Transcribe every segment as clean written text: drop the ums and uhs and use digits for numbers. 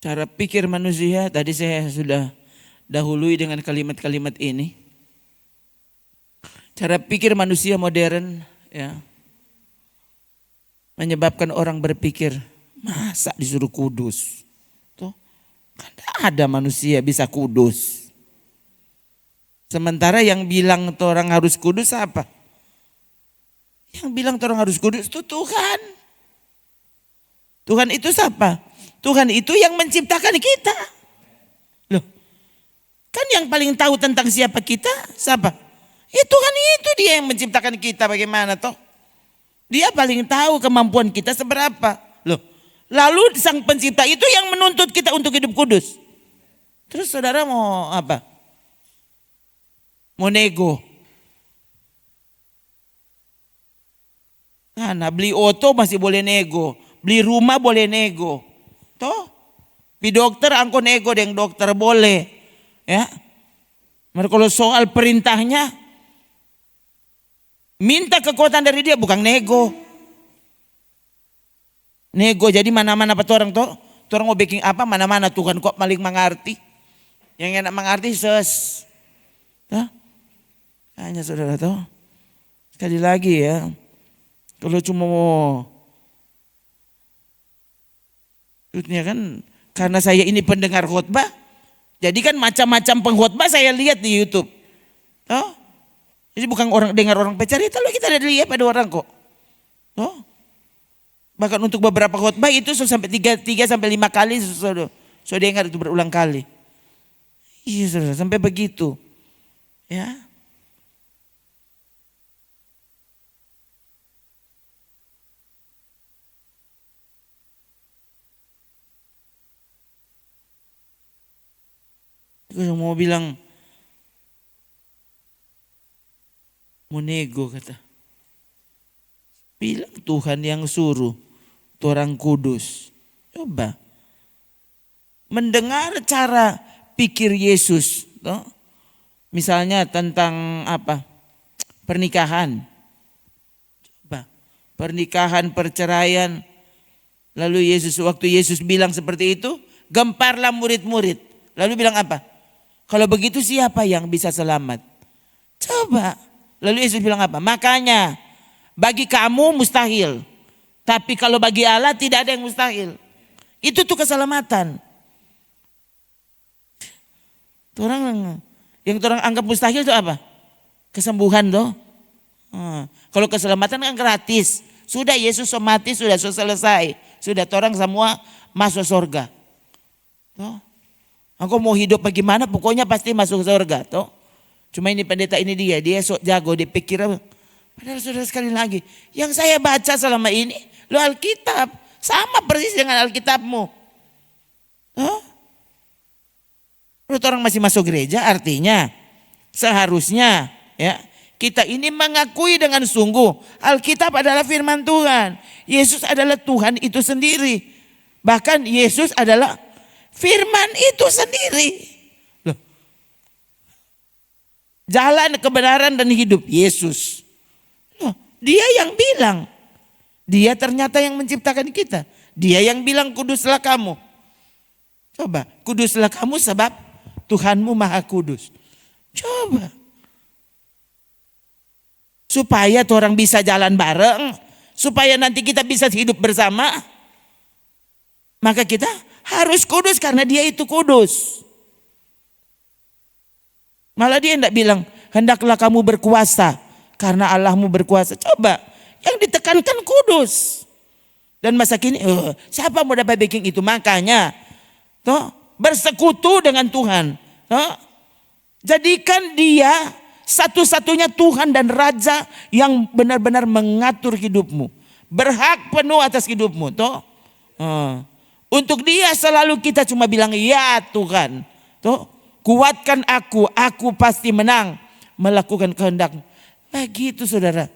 Cara pikir manusia, tadi saya sudah dahului dengan kalimat-kalimat ini. Cara pikir manusia modern ya menyebabkan orang berpikir, masa disuruh kudus? Tuh, kan ada manusia bisa kudus. Sementara yang bilang orang harus kudus apa? Yang bilang orang harus kudus itu Tuhan. Tuhan itu siapa? Tuhan itu yang menciptakan kita. Loh, kan yang paling tahu tentang siapa kita, siapa? Ya Tuhan itu, dia yang menciptakan kita bagaimana toh? Dia paling tahu kemampuan kita seberapa. Loh, lalu sang pencipta itu yang menuntut kita untuk hidup kudus. Terus saudara mau apa? Mau nego. Nah, beli oto masih boleh nego. Beli rumah boleh nego. Toh, pi dokter angko nego dengan dokter boleh. Ya. Mereka kalau soal perintahnya, minta kekuatan dari dia bukan nego. Nego jadi mana-mana apa orang toh? Orang mau bikin apa mana-mana Tuhan kok paling mengerti. Yang enak mengerti ses. Toh? Hanya saudara toh. Sekali lagi ya. Kalau cuma mau maksudnya kan karena saya ini pendengar khotbah, jadi kan macam-macam pengkhotbah saya lihat di YouTube. Oh, jadi bukan orang dengar orang pecerita, lo kita ada lihat pada orang kok. Oh, bahkan untuk beberapa khotbah itu sampai 3 sampai 5 kali sudah dengar itu berulang kali. Iya saudara, sampai begitu, ya. Gue mau bilang, mau nego kata. Bilang Tuhan yang suruh, orang kudus. Coba. Mendengar cara pikir Yesus. Toh? Misalnya tentang apa? Pernikahan. Coba. Pernikahan, perceraian. Lalu waktu Yesus bilang seperti itu, gemparlah murid-murid. Lalu bilang apa? Kalau begitu siapa yang bisa selamat? Coba. Lalu Yesus bilang apa? Makanya bagi kamu mustahil. Tapi kalau bagi Allah tidak ada yang mustahil. Itu tuh keselamatan. Yang orang anggap mustahil itu apa? Kesembuhan toh. Kalau keselamatan kan gratis. Sudah Yesus mati, sudah selesai. Sudah orang semua masuk surga. Toh. Aku mau hidup bagaimana pokoknya pasti masuk surga toh. Cuma ini pendeta ini dia sok jago, dia pikir. Padahal saudara sekali lagi, yang saya baca selama ini, lo Alkitab sama persis dengan Alkitabmu. Huh? Menurut orang masih masuk gereja, artinya seharusnya ya kita ini mengakui dengan sungguh Alkitab adalah firman Tuhan. Yesus adalah Tuhan itu sendiri. Bahkan Yesus adalah firman itu sendiri. Loh. Jalan kebenaran dan hidup Yesus. Loh, dia yang bilang. Dia ternyata yang menciptakan kita. Dia yang bilang kuduslah kamu. Coba, kuduslah kamu sebab Tuhanmu maha kudus. Coba. Supaya orang bisa jalan bareng. Supaya nanti kita bisa hidup bersama. Maka kita harus kudus karena dia itu kudus. Malah dia tidak bilang, hendaklah kamu berkuasa karena Allahmu berkuasa. Coba, yang ditekankan kudus. Dan masa kini, siapa mau dapat bikin itu? Makanya, toh, bersekutu dengan Tuhan. Toh, jadikan dia satu-satunya Tuhan dan Raja yang benar-benar mengatur hidupmu. Berhak penuh atas hidupmu. Toh, untuk dia selalu kita cuma bilang ya Tuhan. Tuh, kuatkan aku pasti menang melakukan kehendak. Begitu saudara.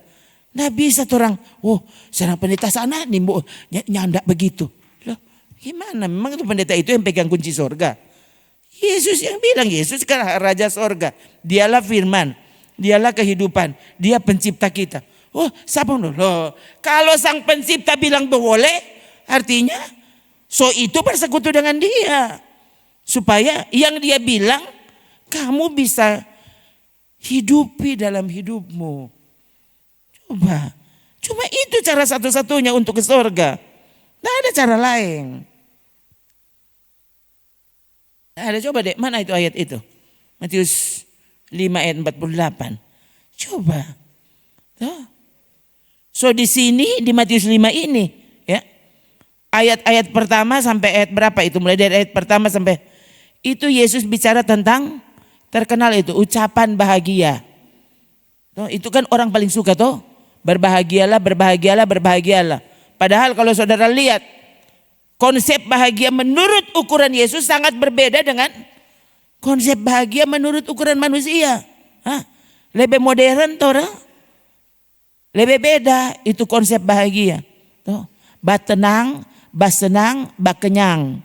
Nah bisa orang, seorang pendeta sana nyandak begitu. Loh, gimana? Memang itu pendeta itu yang pegang kunci sorga. Yesus yang bilang, Yesus kan Raja sorga. Dialah firman, dialah kehidupan, dia pencipta kita. Siapa loh? Kalau sang pencipta bilang boleh, artinya So itu bersekutu dengan dia. Supaya yang dia bilang kamu bisa hidupi dalam hidupmu. Coba. Cuma itu cara satu-satunya untuk ke surga. Tidak ada cara lain. Ada, coba deh, mana itu ayat itu? Matius 5 ayat 48. Coba. Tuh. So di sini di Matius 5 ini ya. Ayat-ayat pertama sampai ayat berapa itu? Mulai dari ayat pertama sampai itu Yesus bicara tentang terkenal itu ucapan bahagia. Tuh, itu kan orang paling suka tuh. Berbahagialah, berbahagialah, berbahagialah. Padahal kalau saudara lihat konsep bahagia menurut ukuran Yesus sangat berbeda dengan konsep bahagia menurut ukuran manusia. Hah? Lebih modern tuh orang. Lebih beda itu konsep bahagia. Tuh. Bat tenang, bas senang, bak kenyang.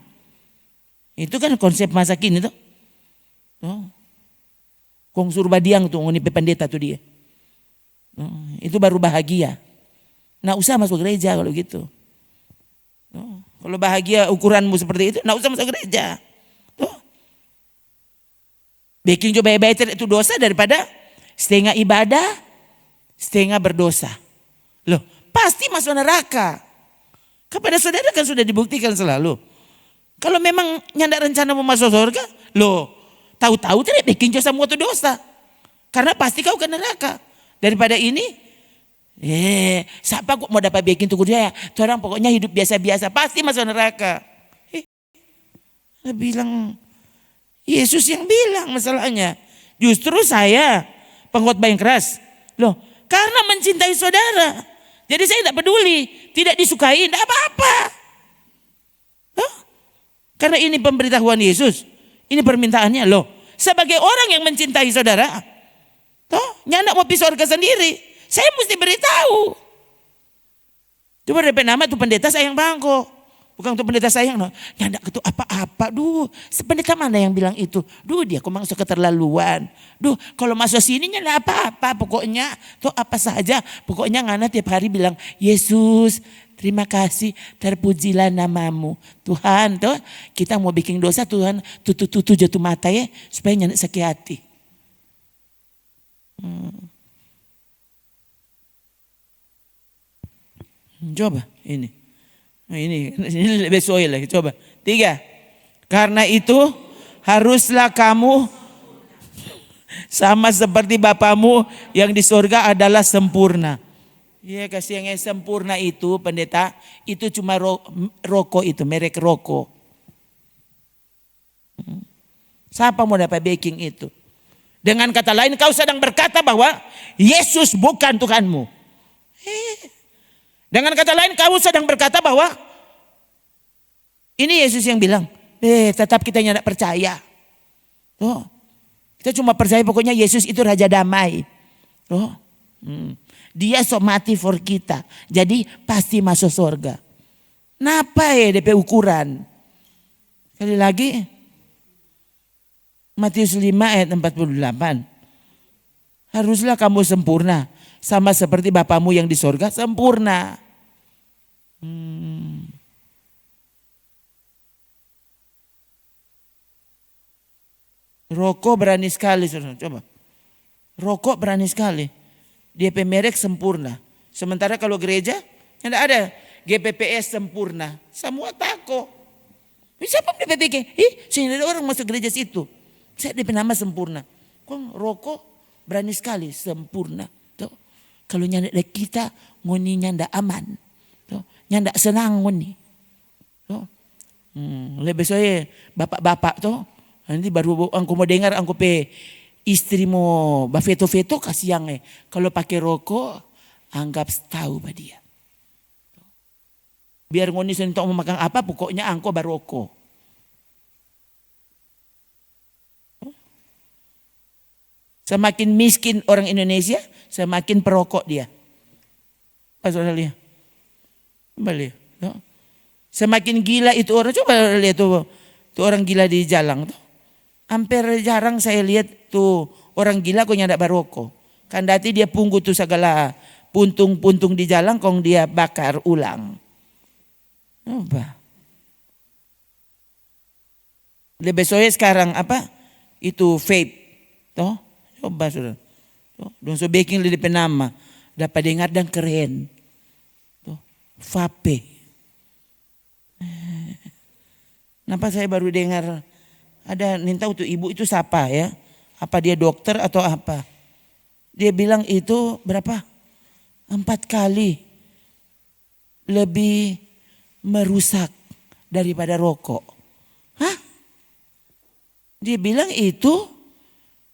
Itu kan konsep masa kini tuh. Tuh. Kong surbadiang tuh ngoni pendeta tuh dia. Tuh. Itu baru bahagia. Nah usah masuk gereja kalau gitu. Tuh. Kalau bahagia ukuranmu seperti itu, nah usah masuk gereja. Tuh. Bikin coba baik itu dosa daripada setengah ibadah, setengah berdosa. Loh, pasti masuk neraka. Kepada saudara kan sudah dibuktikan selalu. Kalau memang nyanda rencana mau masuk surga, loh, tahu-tahu tidak bikin semua itu dosa. Karena pasti kau ke neraka. Daripada ini, siapa kok mau dapat bikin tuh dia? Tuh orang pokoknya hidup biasa-biasa, pasti masuk neraka. Bilang, Yesus yang bilang masalahnya. Justru saya pengkhotbah yang keras. Loh, karena mencintai saudara. Jadi saya tidak peduli, tidak disukai, tidak apa-apa. Loh, karena ini pemberitahuan Yesus. Ini permintaannya loh. Sebagai orang yang mencintai saudara. Toh, nyanda mau pergi surga sendiri. Saya mesti beritahu. Coba DP nama tuh pendeta sayang bangko. Bukan tuh pendeta sayang. No. Nyanda itu apa-apa. Duh, pendeta mana yang bilang itu? Duh, dia kok masuk keterlaluan. Duh, kalau masuk sini nyanda apa-apa. Pokoknya tuh apa saja. Pokoknya ngana tiap hari bilang, Yesus terima kasih, terpujilah namamu. Tuhan, tuh kita mau bikin dosa Tuhan, tutup jatuh mata ya, supaya nyanda sakit hati. Coba ini. Nah, ini lebih soal lagi. Coba 3. Karena itu haruslah kamu sama seperti Bapamu yang di surga adalah sempurna. Iya, kasih yang sempurna itu pendeta itu cuma rokok itu, merek rokok. Siapa mau dapat baking itu? Dengan kata lain kau sedang berkata bahwa Yesus bukan Tuhanmu. Dengan kata lain kau sedang berkata bahwa ini Yesus yang bilang, tetap kita tidak percaya. Oh, kita cuma percaya pokoknya Yesus itu Raja Damai. Oh, dia so mati for kita. Jadi pasti masuk surga. Napa ya DP ukuran? Sekali lagi. Matius 5 ayat 48. Haruslah kamu sempurna. Sama seperti Bapamu yang di surga sempurna. Rokok berani sekali. Coba. Rokok berani sekali. Dia pemerek sempurna. Sementara kalau gereja, tidak ada GPPS sempurna. Semua tako. Siapa dia pikir? Sehingga ada orang masuk gereja situ. Saya dia nama sempurna. Kok rokok berani sekali sempurna. Tuh. Kalau nyanda kita ngoni nyanda aman. Tuh. Nyanda senang ngoni. Tuh. Lebih saya bapak-bapak tuh. Nanti baru angku mau dengar angku pe istri mau bafeto-feto kasih yang kalau pakai rokok anggap tahu bah dia. Biar ngoni sentok mau makan apa pokoknya angko baroko. Semakin miskin orang Indonesia, semakin perokok dia. Pas saudara lihat. Coba lihat. Semakin gila itu orang, coba lihat tuh orang gila di jalan tuh. Hampir jarang saya lihat tuh orang gila kok nyandak baroko. Kandati dia pungut tuh segala puntung-puntung di jalan kong dia bakar ulang. Coba. Lebih soalnya sekarang apa? Itu vape. Toh, coba saudara. Toh, dong so baking di penama. Dapat dengar dan keren. Toh, vape. Kenapa saya baru dengar ada minta untuk ibu itu siapa ya? Apa dia dokter atau apa? Dia bilang itu berapa? 4 kali lebih merusak daripada rokok. Hah? Dia bilang itu,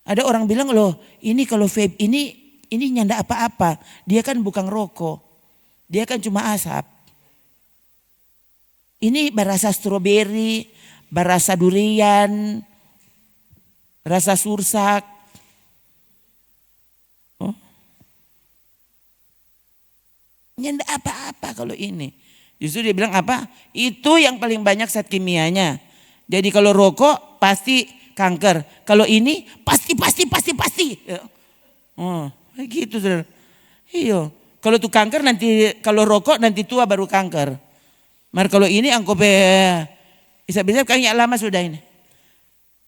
ada orang bilang loh ini kalau vape ini nyanda apa-apa. Dia kan bukan rokok, dia kan cuma asap. Ini berasa stroberi, berasa durian, rasa sursak. Oh. Nyanda apa-apa kalau ini. Justru dia bilang apa? Itu yang paling banyak zat kimianya. Jadi kalau rokok pasti kanker. Kalau ini pasti. Oh, gitu saudara. Iya. Kalau tuh kanker nanti, kalau rokok nanti tua baru kanker. Mar kalau ini angkop bisa-bisa kayaknya lama sudah ini.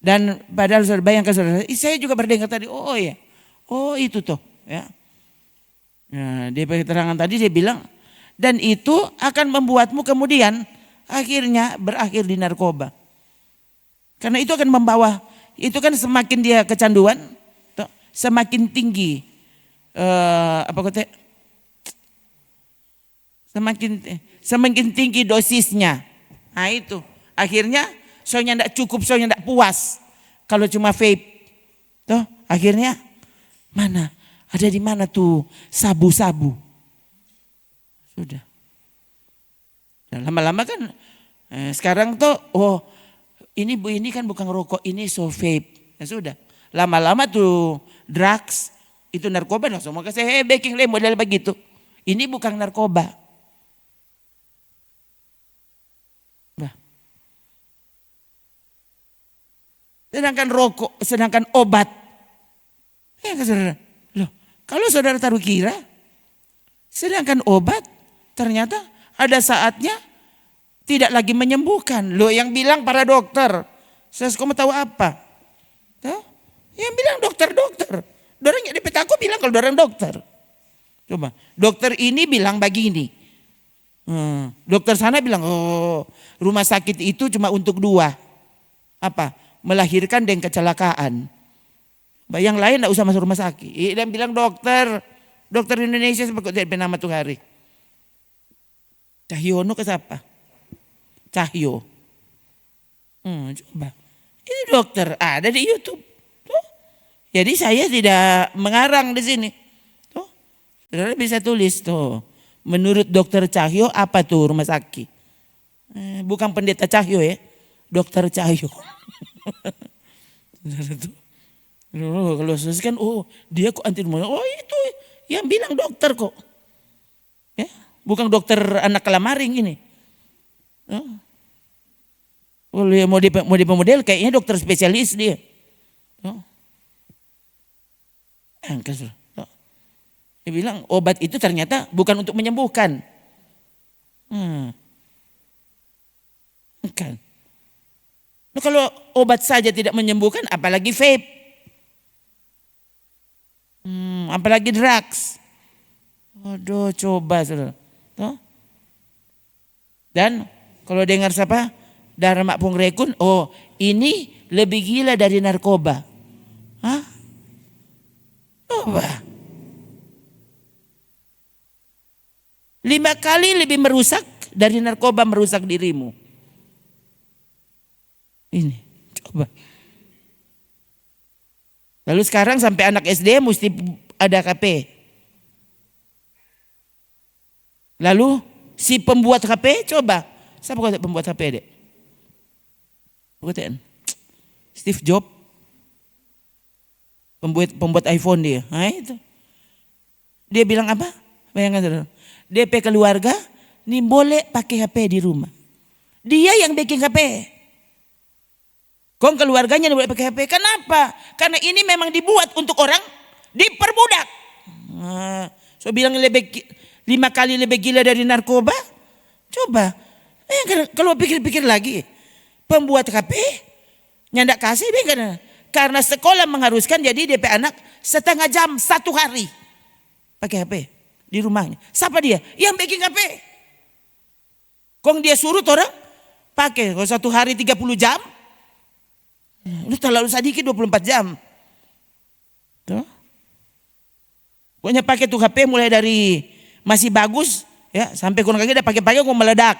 Dan padahal saudara bayangkan saudara, saya juga berdengar tadi, oh ya, oh itu tuh ya. Nah, di keterangan tadi dia bilang, dan itu akan membuatmu kemudian akhirnya berakhir di narkoba. Karena itu akan membawa, itu kan semakin dia kecanduan, semakin tinggi, semakin tinggi dosisnya. Nah itu, akhirnya soalnya tidak cukup, soalnya tidak puas. Kalau cuma vape, toh akhirnya mana? Ada di mana tuh sabu-sabu? Sudah. Dan lama-lama kan, sekarang tuh, oh. Ini bu, ini kan bukan rokok, ini so vape. Ya sudah. Lama-lama tuh drugs, itu narkoba langsung mau kasih baking model begitu. Ini bukan narkoba. Nah. Sedangkan rokok, sedangkan obat. Saudara. Loh, kalau saudara taruh kira, sedangkan obat ternyata ada saatnya tidak lagi menyembuhkan. Loh yang bilang para dokter. Saya kamu tahu apa? Tuh? Yang bilang dokter. Dorang di petaku bilang kalau dorang dokter. Coba. Dokter ini bilang begini. Dokter sana bilang oh rumah sakit itu cuma untuk 2. Apa? Melahirkan dan kecelakaan. Yang lain tidak usah masuk rumah sakit. Dan bilang dokter. Dokter Indonesia seperti nama tuh hari. Cahyono ke siapa? Cahyo. Coba. Ini dokter ada di YouTube. Tuh. Jadi saya tidak mengarang di sini. Tuh. Saudara bisa tulis tuh. Menurut dokter Cahyo apa tuh rumah sakit? Bukan pendeta Cahyo ya. Dokter Cahyo. Kalau saya kan oh dia kok anti rumah. Oh itu yang bilang dokter kok. Ya, bukan dokter anak kelamaring ini. Mau di pemodel kayaknya dokter spesialis dia. Dia bilang obat itu ternyata bukan untuk menyembuhkan. Kan. Nah, kalau obat saja tidak menyembuhkan apalagi vape. Apalagi drugs. Aduh coba saudara. Dan kalau dengar siapa? Dharma Pungrekun, oh ini lebih gila dari narkoba. Hah? Coba. 5 kali lebih merusak dari narkoba merusak dirimu. Ini, coba. Lalu sekarang sampai anak SD mesti ada KP. Lalu si pembuat HP coba. Siapa kata pembuat HP dek? Bukan. Steve Jobs. Pembuat iPhone dia. Nah itu. Dia bilang apa? Bayangkan saudara. DP keluarga ini boleh pakai HP di rumah. Dia yang bikin HP. Kong keluarganya boleh pakai HP. Kenapa? Karena ini memang dibuat untuk orang diperbudak. Nah, so bilang 5 kali lebih gila dari narkoba. Coba. Kalau pikir-pikir lagi. Pembuat HP Nyandak kasih dia karena sekolah mengharuskan, jadi DP anak setengah jam 1 hari pakai HP di rumahnya. Siapa dia? Yang bikin HP. Kong dia suruh orang pakai kalau 1 hari 30 jam. Udah terlalu sedikit 24 jam. Tuh. Pokoknya pakai tuh HP mulai dari masih bagus ya sampai kurang kaki udah pakai-pakai kok meledak.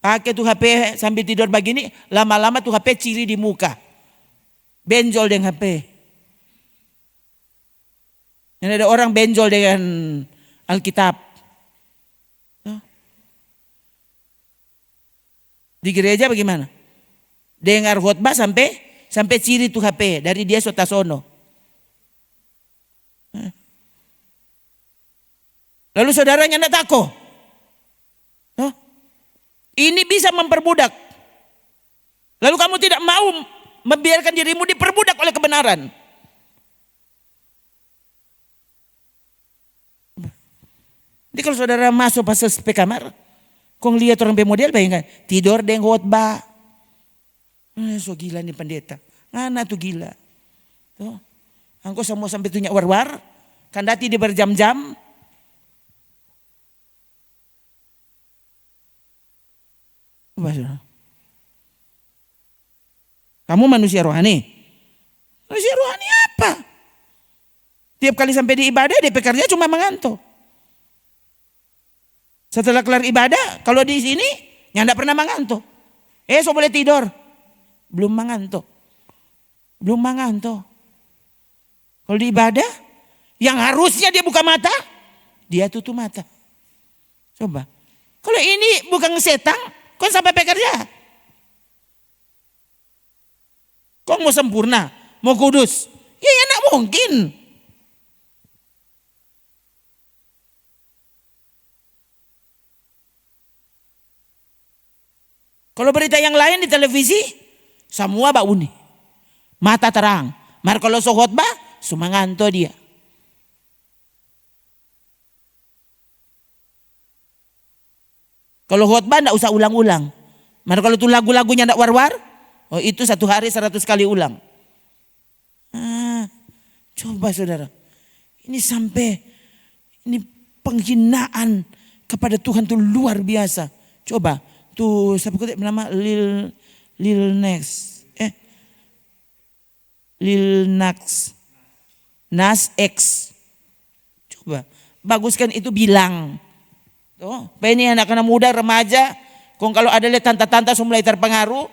Pakai tuh HP sambil tidur begini, lama-lama tuh HP ciri di muka. Benjol dengan HP. Yang ada orang benjol dengan Alkitab. Di gereja bagaimana? Dengar khotbah sampai ciri tuh HP dari dia sotasono. Lalu saudaranya tidak takut. Ini bisa memperbudak. Lalu kamu tidak mau membiarkan dirimu diperbudak oleh kebenaran. Jadi kalau saudara masuk pas ke kamar, kau lihat orang pemodel bayangkan tidur dengan khotbah. So gila nih pendeta. Ngana tuh gila. Tuh. Angko semua sampai tunyak war-war. Kandati dia berjam-jam. Kamu manusia rohani. Manusia rohani apa? Tiap kali sampai di ibadah dia pekerja cuma mengantuk. Setelah kelar ibadah, kalau di sini nyandak pernah mengantuk. So boleh tidur. Belum mengantuk. Belum mengantuk. Kalau di ibadah, yang harusnya dia buka mata, dia tutup mata. Coba. Kalau ini bukan setan, kau sampai pekerja. Kau mau sempurna, mau kudus. Ya enak mungkin. Kalau berita yang lain di televisi, semua bak uni. Mata terang. Mar kalau so khotbah, sumanganto dia. Kalau khotbah enggak usah ulang-ulang. Mar kalau tuh lagu-lagunya enggak war-war, itu 1 hari 100 kali ulang. Coba saudara. Ini penghinaan kepada Tuhan tuh luar biasa. Coba. Tuh siapa kutip nama Lil Nas X. Coba baguskan itu bilang. Tuh, ini anak-anak muda remaja, kalau ada lihat tante-tante mulai terpengaruh.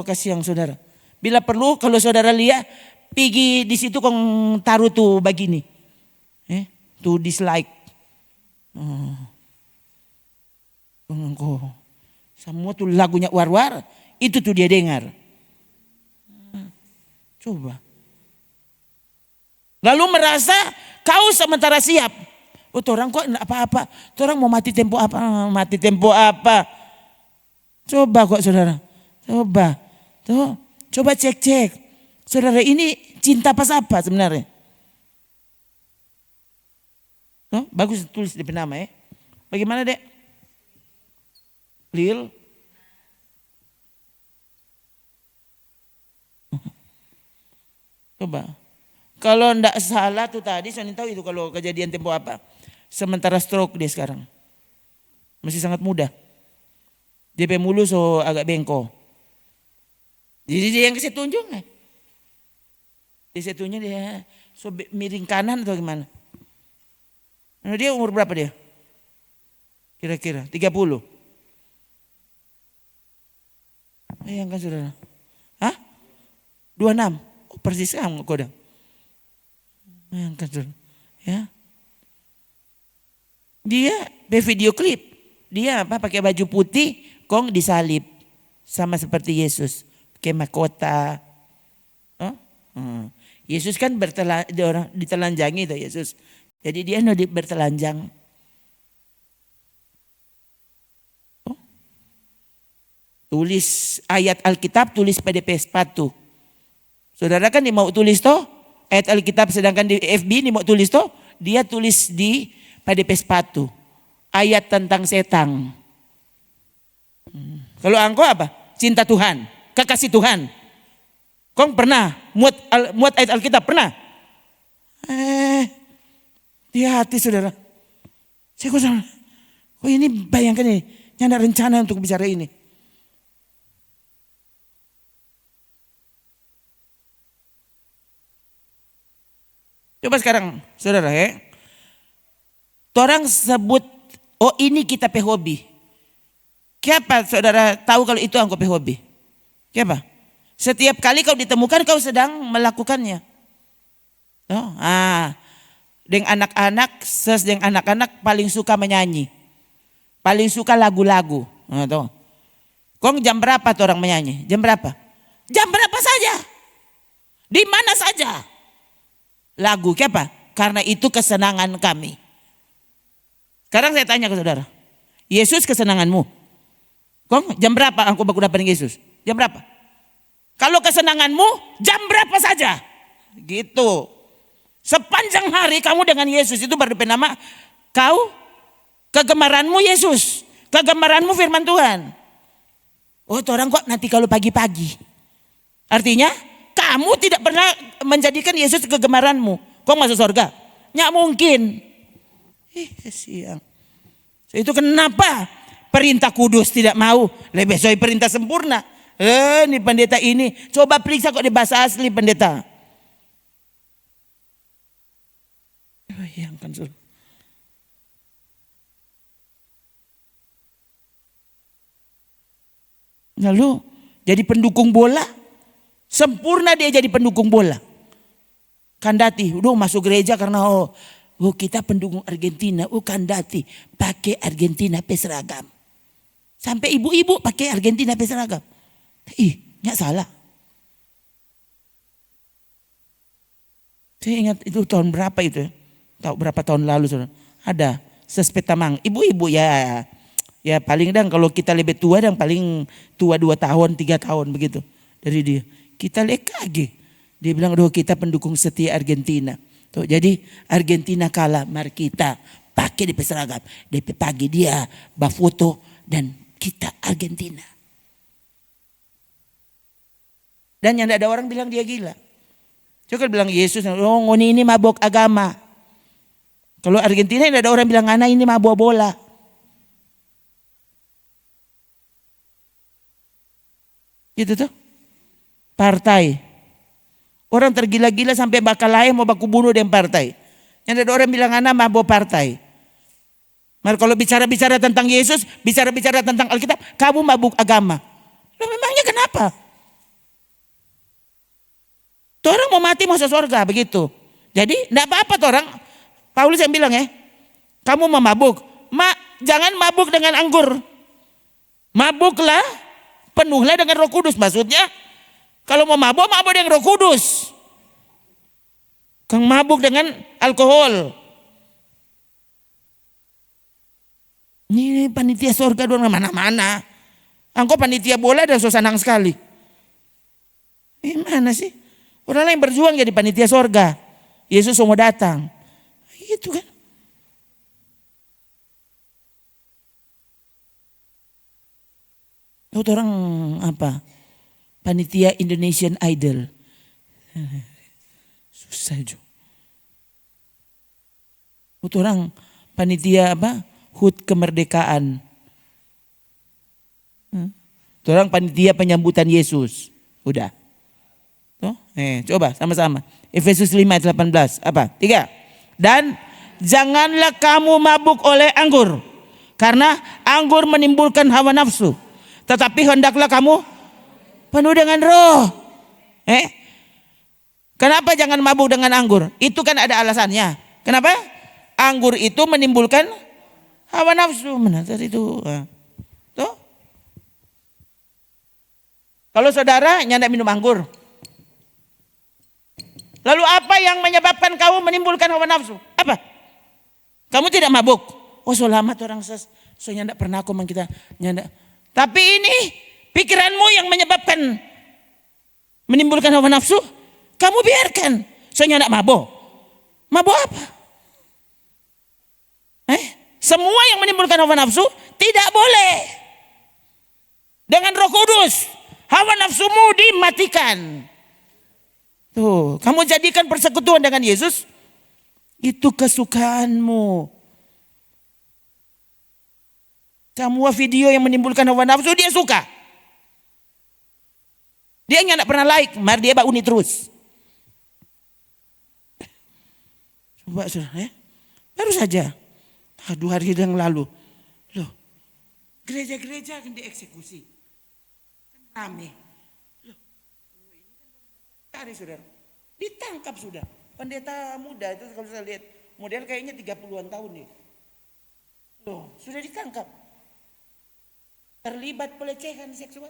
Kasihan saudara. Bila perlu kalau saudara lihat pergi di situ kong taruh tuh begini. Tuh dislike. Semua tuh lagunya war-war, itu tuh dia dengar. Coba. Lalu merasa kau sementara siap. Orang kok enggak apa-apa. Orang mau mati tempo apa? Mati tempo apa? Coba kok saudara. Coba. Tuh, coba cek-cek. Saudara ini cinta pas apa sebenarnya? Bagus tulis di nama ya. Bagaimana dek? Lil. Coba. Kalau ndak salah tuh tadi saya tahu itu kalau kejadian tempo apa. Sementara stroke dia sekarang. Masih sangat muda. DP mulu so agak bengkok. Jadi dia yang kasih tunjuk. Dia tunjuk dia so miring kanan atau gimana. Nah, dia umur berapa dia? Kira-kira 30. Bayangkan saudara. 26. Persis kamu kodang. Bayangkan saudara. Ya. Dia video klip. Dia pakai baju putih, kong disalib. Sama seperti Yesus. Pakai mahkota. Yesus kan ditelanjangi itu Yesus. Jadi dia bertelanjang. Tulis ayat Alkitab, tulis PDP sepatu. Saudara kan dia mau tulis toh ayat Alkitab, sedangkan di FB ini mau tulis toh dia tulis di PDP sepatu. Ayat tentang setan. Kalau angko apa? Cinta Tuhan, kekasih Tuhan. Kau pernah muat ayat Alkitab? Pernah? Di hati saudara. Saya ini bayangkan ini. Nyanda rencana untuk bicara ini. Coba sekarang saudara ya. Orang sebut, oh ini kita hobi. Kenapa saudara tahu kalau itu angkop hobi? Kenapa? Setiap kali kau ditemukan kau sedang melakukannya. Oh, dengan anak-anak paling suka menyanyi. Paling suka lagu-lagu. Kong jam berapa tuh orang menyanyi? Jam berapa? Jam berapa saja. Di mana saja. Lagu, kenapa? Karena itu kesenangan kami. Sekarang saya tanya ke saudara. Yesus kesenanganmu. Kong jam berapa aku baku dapat Yesus? Jam berapa? Kalau kesenanganmu jam berapa saja. Gitu. Sepanjang hari kamu dengan Yesus itu berdepend nama kau kegemaranmu Yesus. Kegemaranmu firman Tuhan. Oh orang kok nanti kalau pagi-pagi. Artinya kamu tidak pernah menjadikan Yesus kegemaranmu. Kau masuk surga? Nggak mungkin. Siang. Itu kenapa perintah kudus tidak mau. Lebih soal perintah sempurna. Ini pendeta ini. Coba periksa kok di bahasa asli pendeta. Bayangkan suruh. Lalu jadi pendukung bola. Sempurna dia jadi pendukung bola. Kandati, udah masuk gereja karena kita pendukung Argentina. Kandati pakai Argentina seragam. Sampai ibu-ibu pakai Argentina seragam. Nggak salah. Saya ingat itu tahun berapa itu? Tahu berapa tahun lalu saudara? Ada sespetamang ibu-ibu ya paling dang kalau kita lebih tua dan paling tua 2 tahun 3 tahun begitu dari dia. Kita lagi. Dia bilang, kita pendukung setia Argentina. Tuh, jadi Argentina kalah, mari kita pakai DP seragam. DP pagi dia bafoto dan kita Argentina. Dan yang ada orang bilang dia gila. Coba bilang Yesus, ini mabok agama. Kalau Argentina ada orang bilang anak ini mabok bola. Gitu tuh. Partai. Orang tergila-gila sampai bakal lain mau baku bunuh dengan partai. Yang ada orang bilang anak mabok partai. Maka kalau bicara-bicara tentang Yesus, bicara-bicara tentang Alkitab, kamu mabuk agama. Loh memangnya kenapa? Tuh orang mau mati masuk surga begitu. Jadi enggak apa-apa tuh orang. Paulus yang bilang kamu mau mabuk. Jangan mabuk dengan anggur. Mabuklah, penuhlah dengan Roh Kudus. Maksudnya kalau mau mabuk dengan Roh Kudus. Kang mabuk dengan alkohol. Ini panitia surga doang mana-mana. Engkau panitia bola dan so senang sekali. Mana sih? Orang lain berjuang jadi panitia surga. Yesus mau datang. Itu kan. Itu orang apa? Panitia Indonesian Idol. Susah juga. Itu orang panitia apa? HUT kemerdekaan. Itu orang panitia penyambutan Yesus. Udah. Tuh, coba sama-sama. Efesus 5 ayat 18. Apa? 3. Dan janganlah kamu mabuk oleh anggur. Karena anggur menimbulkan hawa nafsu. Tetapi hendaklah kamu penuh dengan roh. Kenapa jangan mabuk dengan anggur? Itu kan ada alasannya. Kenapa? Anggur itu menimbulkan hawa nafsu. Mana tadi itu? Tuh. Kalau saudara nyandak minum anggur. Lalu apa yang menyebabkan kamu menimbulkan hawa nafsu? Apa? Kamu tidak mabuk. Oh selamat orang so nyandak pernah aku kita nyandak. Tapi ini pikiranmu yang menyebabkan menimbulkan hawa nafsu. Kamu biarkan. Soalnya tidak mabuk. Mabuk apa? Semua yang menimbulkan hawa nafsu tidak boleh. Dengan Roh Kudus, hawa nafsumu dimatikan. Tuh, kamu jadikan persekutuan dengan Yesus, itu kesukaanmu. Semua video yang menimbulkan hawa nafsu dia suka. Dia nggak pernah like, mari dia bauni terus. Coba saudara ya, baru saja 2 hari yang lalu, loh, gereja-gereja akan dieksekusi, kan rame. Loh, cari saudara, ditangkap sudah. Pendeta muda itu kalau saya lihat model kayaknya 30-an tahun nih. Loh, sudah ditangkap. Terlibat pelecehan seksual.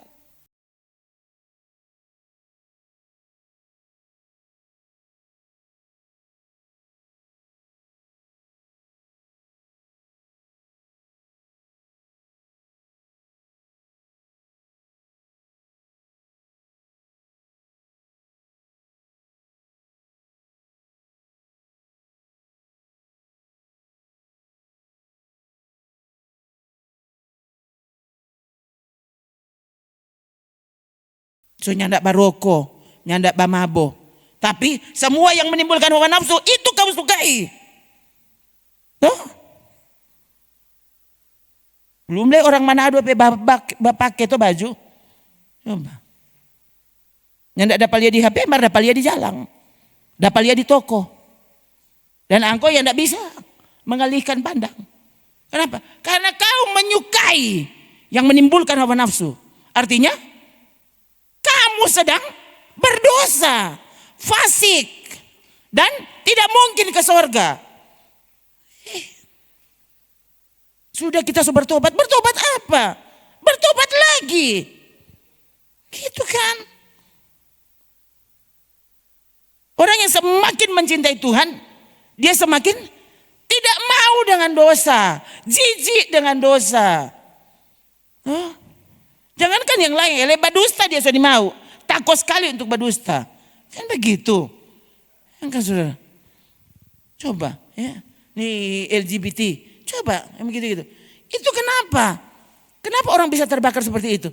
So nyandak baroko, nyandak bamabo. Tapi semua yang menimbulkan hawa nafsu itu kamu sukai. Tuh. Belum deh orang Manado pakai itu baju. Coba. Nyandak dapat dia di HP, mar dapat dia di jalan. Dapat dia di toko. Dan engkau yang tidak bisa mengalihkan pandang. Kenapa? Karena kau menyukai yang menimbulkan hawa nafsu. Artinya kamu sedang berdosa, fasik, dan tidak mungkin ke sorga. Sudah kita bertobat, bertobat apa? Bertobat lagi. Gitu kan? Orang yang semakin mencintai Tuhan, dia semakin tidak mau dengan dosa, jijik dengan dosa. Jangankan yang lain, berdusta dia sudah mau. Takut sekali untuk berdusta. Kan begitu. Kan saudara. Coba ya. Nih LGBT. Coba yang begitu-gitu. Itu kenapa? Kenapa orang bisa terbakar seperti itu?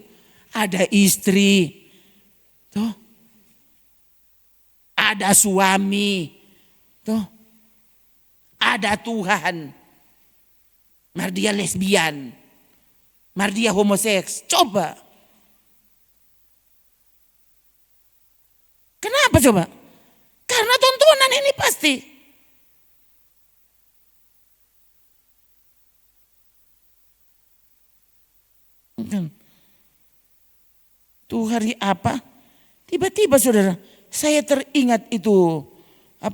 Ada istri. Tuh. Ada suami. Tuh. Ada Tuhan. Mar dia lesbian. Mar dia homoseks. Coba. Kenapa coba? Karena tontonan ini pasti. Tuh hari apa? Tiba-tiba saudara, saya teringat itu.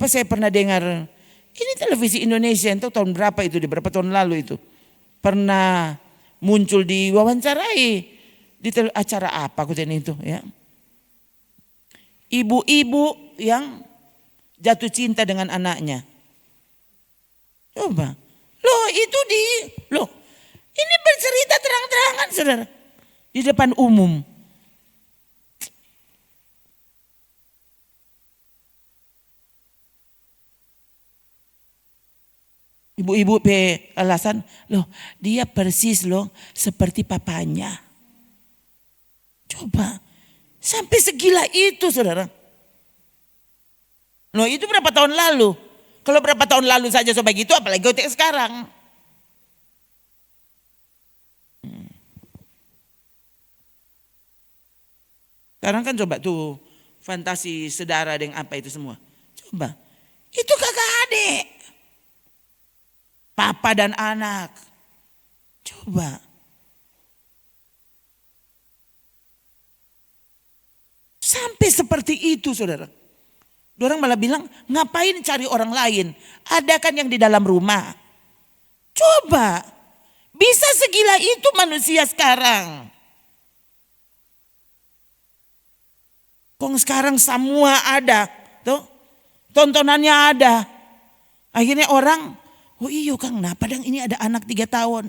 Saya pernah dengar, ini televisi Indonesia, entah tahun berapa itu, di berapa tahun lalu itu. Pernah muncul di wawancarai di acara apa itu ya. Ibu-ibu yang jatuh cinta dengan anaknya. Coba. Ini bercerita terang-terangan saudara. Di depan umum. Ibu-ibu alasan, dia persis seperti papanya. Coba, sampai segila itu saudara. Itu berapa tahun lalu? Kalau berapa tahun lalu saja begitu, apalagi sekarang. Sekarang kan coba tuh fantasi saudara dengan apa itu semua. Coba, itu kakak adik. Papa dan anak. Coba. Sampai seperti itu saudara. Orang malah bilang ngapain cari orang lain. Ada kan yang di dalam rumah. Coba. Bisa segila itu manusia sekarang. Kok sekarang semua ada. Tuh. Tontonannya ada. Akhirnya orang, oh iya Kang, padahal ini ada anak 3 tahun.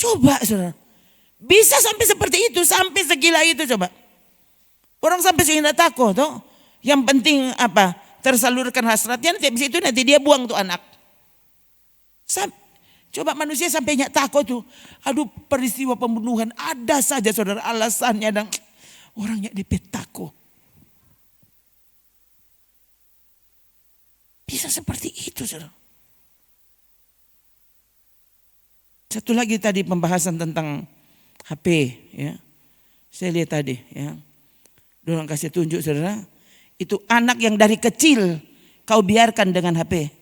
Coba saudara. Bisa sampai seperti itu, sampai segila itu coba. Orang sampai sehingga takut tuh. Yang penting tersalurkan hasratnya, nanti habis itu nanti dia buang tuh anak. Coba manusia sampai takut tuh. Aduh, peristiwa pembunuhan ada saja saudara alasannya dan orangnya takut. Bisa seperti itu saudara. Satu lagi tadi pembahasan tentang HP ya. Saya lihat tadi ya. Dorang kasih tunjuk saudara. Itu anak yang dari kecil kau biarkan dengan HP.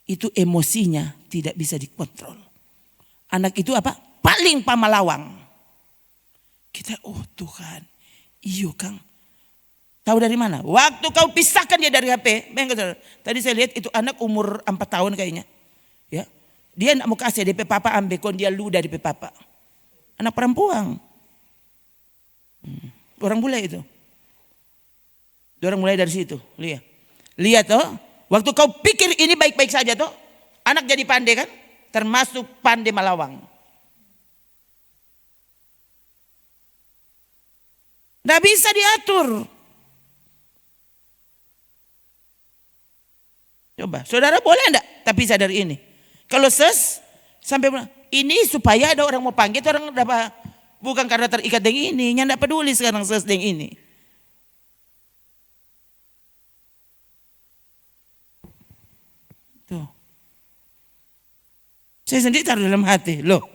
Itu emosinya tidak bisa dikontrol. Anak itu apa? Paling pamalawang. Kita Tuhan. Iyo Kang. Tahu dari mana? Waktu kau pisahkan dia dari HP. Tadi saya lihat itu anak umur 4 tahun kayaknya. Ya. Dia tidak mau kasih DP papa ambil kon dia ludah DP papa. Anak perempuan. Orang bule itu. Orang mulai dari situ. Lihat toh. Waktu kau pikir ini baik-baik saja toh. Anak jadi pandai kan. Termasuk pandai malawang. Tidak bisa diatur. Coba. Saudara boleh enggak tapi sadar ini. Kalau sampai ini supaya ada orang mau panggil itu orang dapat bukan karena terikat dengan ini, yang enggak peduli sekarang dengan ini. Tuh. Saya sendiri taruh dalam hati, loh.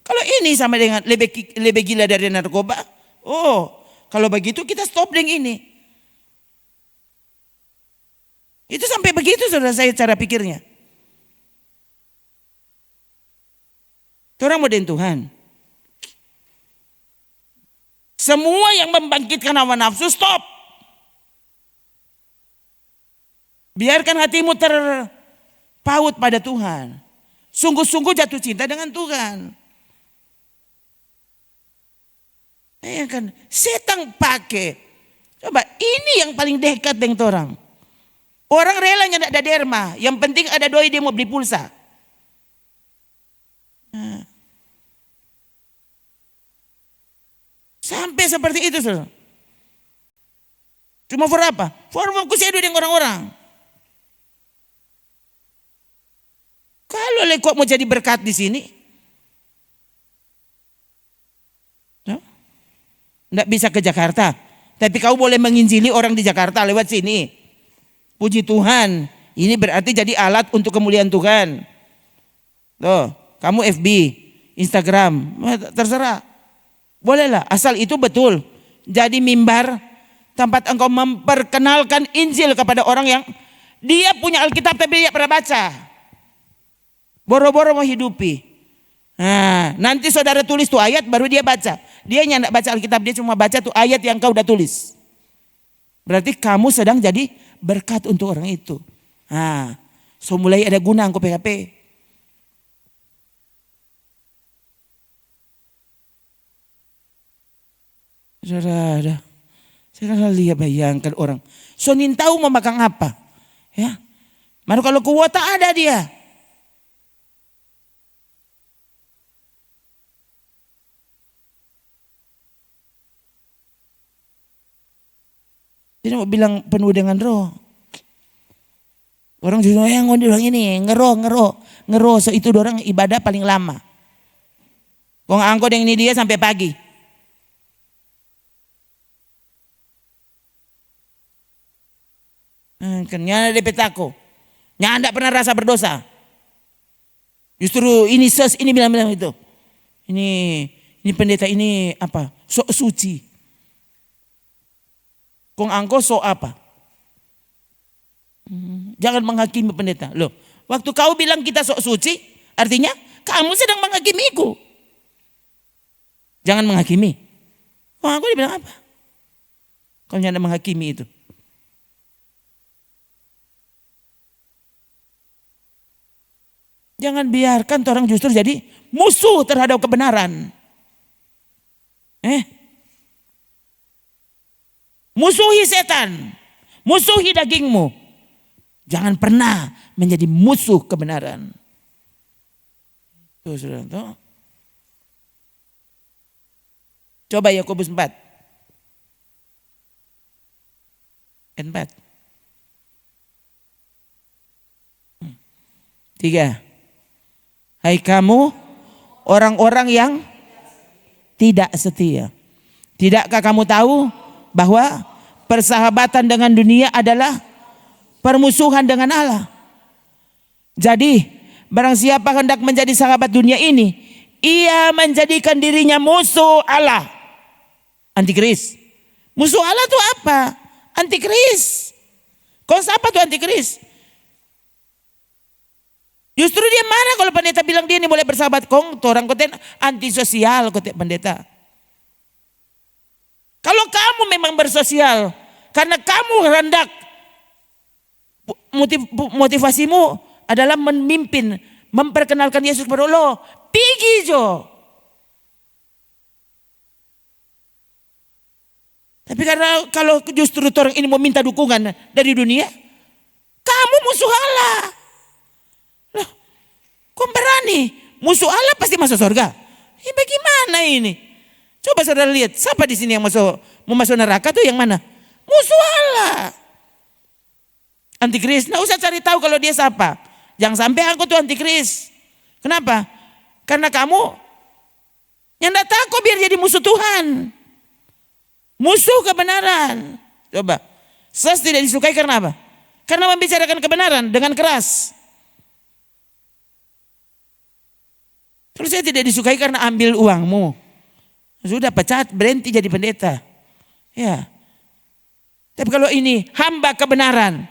Kalau ini sama dengan lebih gila dari narkoba, kalau begitu kita stop dengan ini. Itu sampai begitu saudara saya cara pikirnya. Orang mau dengan Tuhan. Semua yang membangkitkan hawa nafsu stop. Biarkan hatimu terpaut pada Tuhan. Sungguh-sungguh jatuh cinta dengan Tuhan. Kan setan pakai. Coba ini yang paling dekat dengan orang. Orang relanya tidak ada derma. Yang penting ada doi dia mau beli pulsa. Sampai seperti itu saudara. Cuma for apa? For fokus dengan orang-orang. Kalau kok mau jadi berkat di sini, tidak bisa ke Jakarta. Tapi kau boleh menginjili orang di Jakarta lewat sini. Puji Tuhan. Ini berarti jadi alat untuk kemuliaan Tuhan. Tuh, kamu FB, Instagram, terserah. Bolehlah, asal itu betul. Jadi mimbar tempat engkau memperkenalkan Injil kepada orang yang dia punya Alkitab tapi dia pernah baca. Boro-boro mau hidupi. Nah, nanti saudara tulis tuh ayat baru dia baca. Dia tidak baca Alkitab, dia cuma baca tuh ayat yang kau udah tulis. Berarti kamu sedang jadi berkat untuk orang itu. Nah, so mulai ada guna engkau PHP. Saudara, saya lihat bayangkan orang. Sonin tahu mau makan apa, ya? Mana kalau kuota ada dia. Dia mau bilang penuh dengan roh. Orang justru yang bilang ini ngeroh. So itu orang ibadah paling lama. Kong angkot yang ini dia sampai pagi. Kenyana DP tako. Nyanda pernah rasa berdosa. Justru ini ini bilang itu. Ini pendeta ini apa? Sok suci. Kong angko sok apa? Jangan menghakimi pendeta. Loh, waktu kau bilang kita sok suci, artinya kamu sedang menghakimiku. Jangan menghakimi. Kong angko dia bilang apa? Kau nyanda menghakimi itu. Jangan biarkan orang justru jadi musuh terhadap kebenaran. Musuhi setan, musuhi dagingmu. Jangan pernah menjadi musuh kebenaran. Tuh, saudara, tuh. Coba Yakobus 4. 4. 3. Hai kamu orang-orang yang tidak setia. Tidakkah kamu tahu bahwa persahabatan dengan dunia adalah permusuhan dengan Allah? Jadi barang siapa hendak menjadi sahabat dunia ini, ia menjadikan dirinya musuh Allah. Antikris. Musuh Allah itu apa? Antikris. Kau siapa tuh antikris? Justru dia marah kalau pendeta bilang dia ini boleh bersahabat. Kong orang koten antisosial koten pendeta. Kalau kamu memang bersosial karena kamu hendak motivasimu adalah memimpin, memperkenalkan Yesus kepada Allah, pergi jo. Tapi karena kalau justru orang ini mau minta dukungan dari dunia, kamu musuh Allah. Loh, kok berani? Musuh Allah pasti masuk surga. Bagaimana ini? Coba saudara lihat, siapa di sini yang mau masuk neraka tuh yang mana? Musuh Allah. Antikris, nggak usah cari tahu kalau dia siapa. Jangan sampai aku tuh antikris. Kenapa? Karena kamu yang tidak takut biar jadi musuh Tuhan. Musuh kebenaran. Coba. Ses tidak disukai karena apa? Karena membicarakan kebenaran dengan keras. Kalau saya tidak disukai karena ambil uangmu. Sudah pecat, berhenti jadi pendeta. Ya. Tapi kalau ini hamba kebenaran.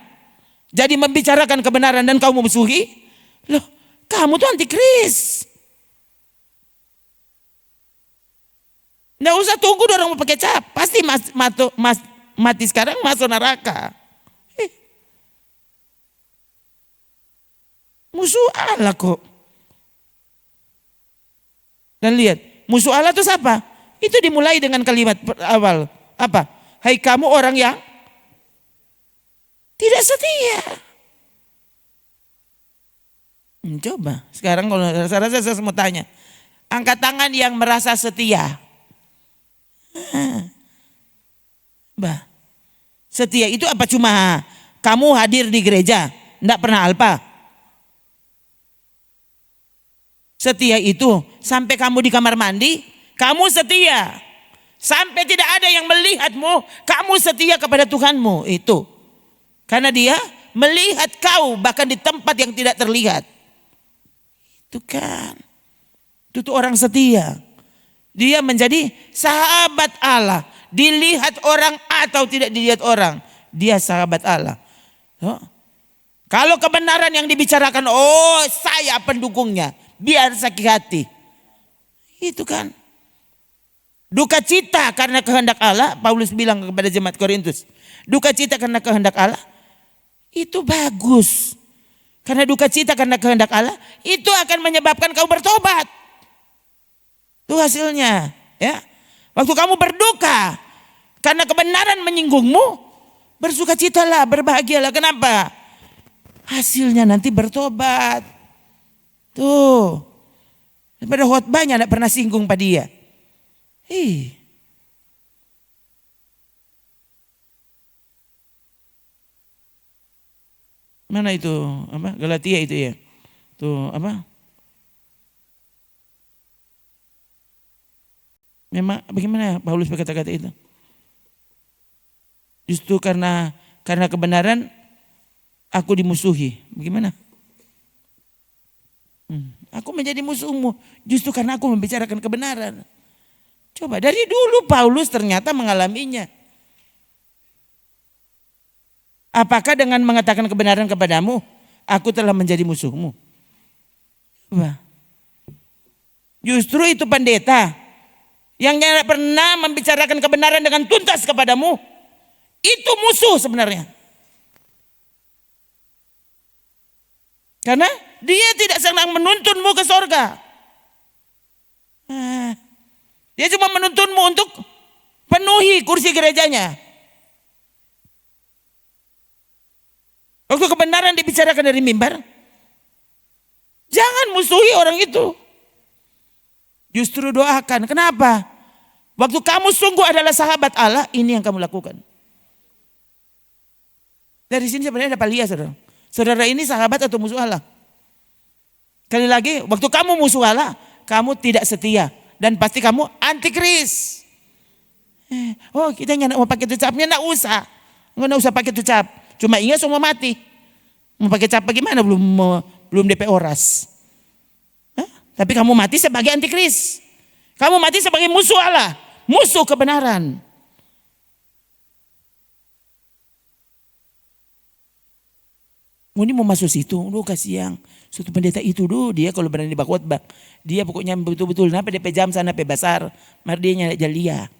Jadi membicarakan kebenaran dan kau memusuhi. Loh, kamu tuh antikris. Nggak usah tunggu orang mau pakai cap. Pasti mati sekarang masuk neraka. Musuh Allah kok. Dan lihat, musuh Allah itu siapa? Itu dimulai dengan kalimat awal. Apa? Hai kamu orang yang tidak setia. Coba, sekarang kalau saya mau tanya. Angkat tangan yang merasa setia. Setia itu apa cuma kamu hadir di gereja, enggak pernah alpa? Setia itu sampai kamu di kamar mandi, kamu setia. Sampai tidak ada yang melihatmu, kamu setia kepada Tuhanmu itu. Karena dia melihat kau bahkan di tempat yang tidak terlihat. Itu kan. Itu tuh orang setia. Dia menjadi sahabat Allah. Dilihat orang atau tidak dilihat orang. Dia sahabat Allah. Kalau kebenaran yang dibicarakan, oh saya pendukungnya. Biar sakit hati. Itu kan. Duka cita karena kehendak Allah. Paulus bilang kepada jemaat Korintus. Duka cita karena kehendak Allah. Itu bagus. Karena duka cita karena kehendak Allah. Itu akan menyebabkan kau bertobat. Itu hasilnya. Ya. Waktu kamu berduka karena kebenaran menyinggungmu, bersukacitalah, berbahagialah. Kenapa? Hasilnya nanti bertobat. Tuh. Daripada khotbahnya tidak pernah singgung pada dia. Mana itu? Apa? Galatia itu ya. Tuh apa? Memang bagaimana Paulus berkata-kata itu? Justru karena kebenaran aku dimusuhi. Bagaimana? Aku menjadi musuhmu justru karena aku membicarakan kebenaran. Coba dari dulu Paulus ternyata mengalaminya. Apakah dengan mengatakan kebenaran kepadamu, aku telah menjadi musuhmu? Coba. Justru itu pendeta yang tidak pernah membicarakan kebenaran dengan tuntas kepadamu, itu musuh sebenarnya. Karena dia tidak senang menuntunmu ke sorga. Dia cuma menuntunmu untuk penuhi kursi gerejanya. Waktu kebenaran dibicarakan dari mimbar, jangan musuhi orang itu. Justru doakan. Kenapa? Waktu kamu sungguh adalah sahabat Allah, ini yang kamu lakukan. Dari sini sebenarnya dapat lihat saudara. Saudara ini sahabat atau musuh Allah? Sekali lagi, waktu kamu musuh Allah, kamu tidak setia. Dan pasti kamu antikris. Oh, kita nggak mau pakai tucapnya, nggak usah. Nggak usah pakai tucap. Cuma ingat semua mati. Mau pakai cap bagaimana, belum DP oras. Tapi kamu mati sebagai antikris. Kamu mati sebagai musuh Allah. Musuh kebenaran. Ini mau masuk situ, kasihan. Suatu pendeta itu dia kalau berani khotbah, dia pokoknya betul-betul napa DP jam sana pe basar, mar dia nyala jalia.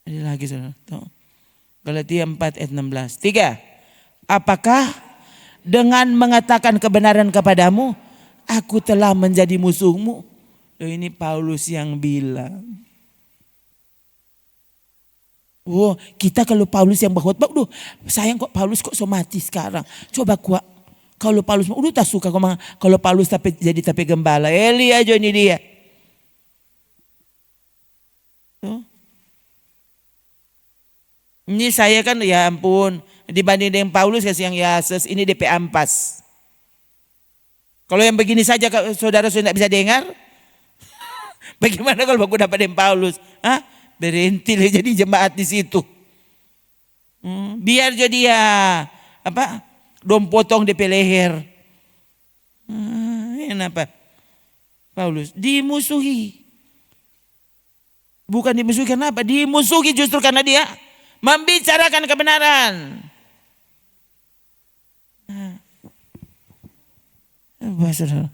Ada lagi saudara. Galatia 4 ayat 16. 3. Apakah dengan mengatakan kebenaran kepadamu, aku telah menjadi musuhmu? Ini Paulus yang bilang. Oh, kita kalau Paulus yang berkhotbah, sayang kok Paulus kok so mati sekarang. Coba kuat. Kalau Paulus, tak suka kalau Paulus jadi gembala. Eli aja ini dia. Ini saya kan ya ampun, dibanding dengan Paulus kasih yang Yesus ini DP ampas. Kalau yang begini saja saudara tidak bisa dengar, bagaimana kalau aku dapat dengan Paulus? Berhenti jadi jemaat di situ. Biar jadi ya dom potong DP leher. Kenapa? Paulus dimusuhi. Bukan dimusuhi karena apa? Dimusuhi justru karena dia membicarakan kebenaran. Saudara,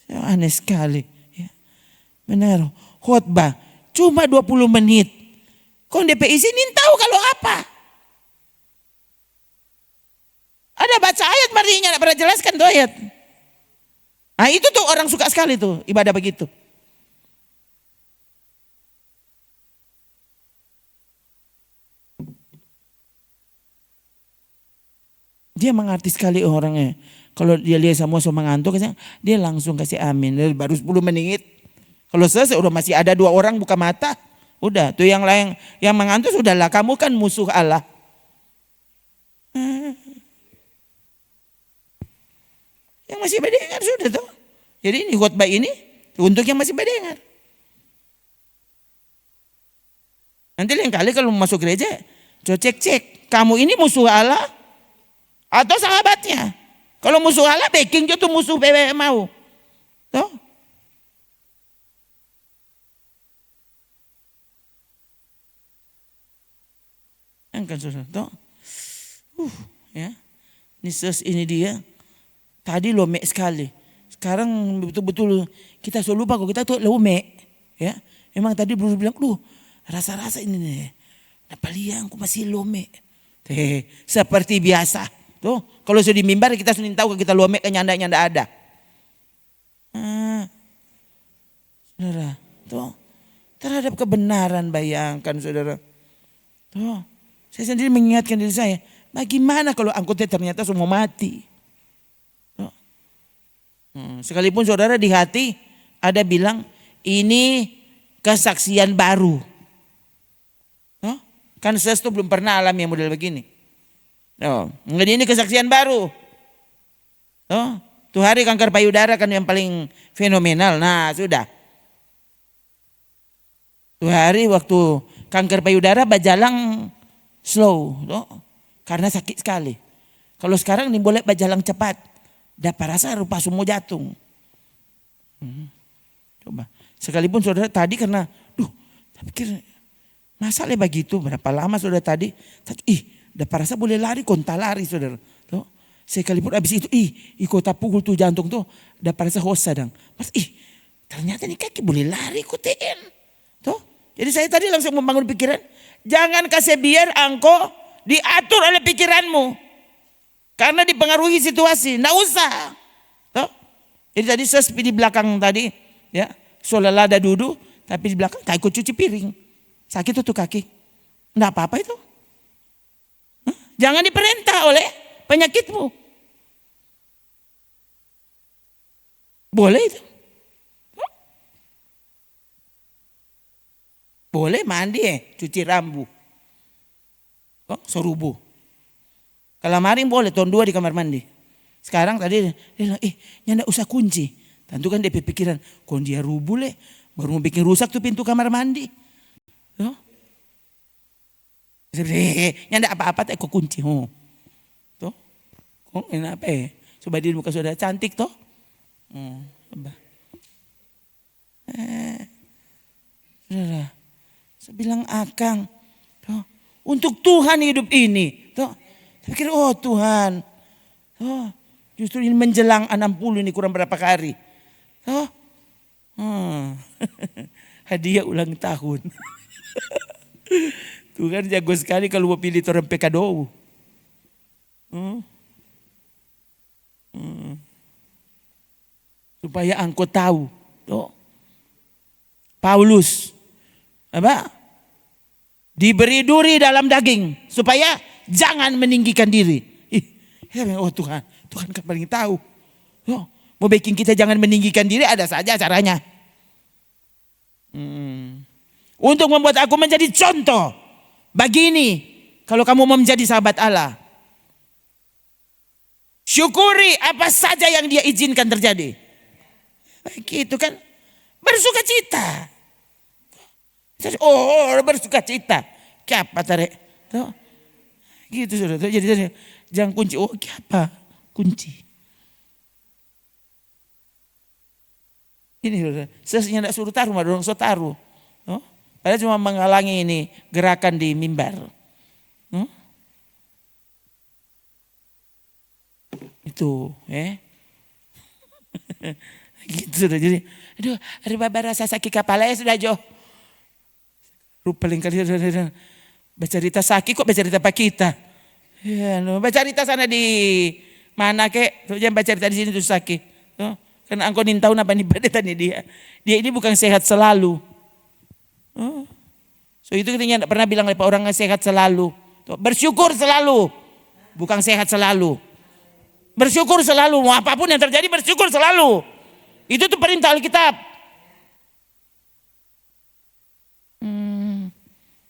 aneh sekali. Benar, khotbah cuma 20 menit. Kok DP izinin tahu kalau apa? Ada baca ayat marinya tidak pernah jelaskan tuh ayat. Itu tuh orang suka sekali tuh ibadah begitu. Dia mengerti sekali orangnya. Kalau dia lihat semua mengantuk, dia langsung kasih amin. Baru 10 menit. Kalau selesai udah masih ada 2 orang buka mata. Udah tuh yang lain yang mengantuk sudahlah, kamu kan musuh Allah. Yang masih mendengar sudah tuh. Jadi ini khotbah ini untuk yang masih mendengar. Nanti lain kali kalau masuk gereja, cek kamu ini musuh Allah atau sahabatnya. Kalau musuh Allah backing tuh musuh PWM mau. Tuh. Kan saudara, toh, ya, Yesus ini dia. Tadi lomek sekali. Sekarang betul-betul kita selalu lupa kok kita tuh lomek, ya. Emang tadi baru bilang, rasa-rasa ini nih, apa liang aku masih lomek. Seperti biasa, tuh. Kalau sudah di mimbar kita sudah tahu kita lomek nyanda-nyanda ada. Saudara, tuh, terhadap kebenaran bayangkan saudara, tuh. Saya sendiri mengingatkan diri saya, bagaimana kalau angkutnya ternyata semua mati. Sekalipun saudara di hati ada bilang, ini kesaksian baru. Kan saya tuh belum pernah alami yang model begini. Ini kesaksian baru. Tuh hari kanker payudara kan yang paling fenomenal. Nah sudah. Tuh hari waktu kanker payudara bajalang slow, karena sakit sekali. Kalau sekarang ini boleh bajalang cepat, dapat rasa rupa semua jatuh. Coba, sekalipun saudara tadi karena, saya pikir masalah begitu berapa lama saudara tadi, dapat rasa boleh lari, konta lari saudara. Sekalipun habis itu, kota pukul tuh jantung tuh, dapat rasa hosa dong. Mas, ternyata ini kaki boleh lari kuteen. Jadi saya tadi langsung membangun pikiran, jangan kasih biar engkau diatur oleh pikiranmu. Karena dipengaruhi situasi, enggak usah. Jadi tadi saya di belakang tadi, ya, seolah ada duduk, tapi di belakang tak ikut cuci piring. Sakit tuh kaki. Enggak apa-apa itu. Jangan diperintah oleh penyakitmu. Boleh itu. Boleh mandi cuci rambut. Oh, sorubu. Kalau kemarin boleh tahun 2 di kamar mandi. Sekarang tadi dia bilang, nyanda usah kunci. Tentu kan dia pikiran, kok dia rubuh le, baru mau bikin rusak tuh pintu kamar mandi. Oh. Nyanda apa-apa tak kok kunci. Oh. Tuh. Kok kenapa coba di muka saudara cantik toh. Coba. Saudara, saya bilang Akang, toh, untuk Tuhan hidup ini. Toh. Saya pikir, oh Tuhan, oh, justru ini menjelang 60 ini kurang berapa hari. Oh, hadiah ulang tahun. Tuhan jago sekali kalau mau pilih orang PKDO. Supaya engkau tahu. Oh, Paulus, apa? Diberi duri dalam daging supaya jangan meninggikan diri. Oh Tuhan kan paling tahu. Oh, mau bikin kita jangan meninggikan diri ada saja caranya. Untuk membuat aku menjadi contoh. Begini, kalau kamu mau menjadi sahabat Allah. Syukuri apa saja yang dia izinkan terjadi. Begitu kan. Bersuka cita. Oh bersuka cita. Siapa tarik. Gitu sudah. Jadi jangan kunci. Oh apa? Kunci. Ini sudah. Sesnya tidak suruh taruh, mah dorong so taruh. Padahal cuma menghalangi ini gerakan di mimbar. Itu, gitu sudah. Jadi, aduh, ada baba rasa sakit kepala ya sudah Jo. Rupa lingkar baca cerita sakit kok baca cerita pak kita. Ya, baca cerita sana di mana kek? Jangan baca cerita di sini tuh sakit. Karena engkau nin tahu apa nih badatan dia. Dia ini bukan sehat selalu. So itu kita tidak pernah bilang lepas orang sehat selalu. Bersyukur selalu, bukan sehat selalu. Bersyukur selalu, mau apapun yang terjadi bersyukur selalu. Itu tuh perintah Alkitab.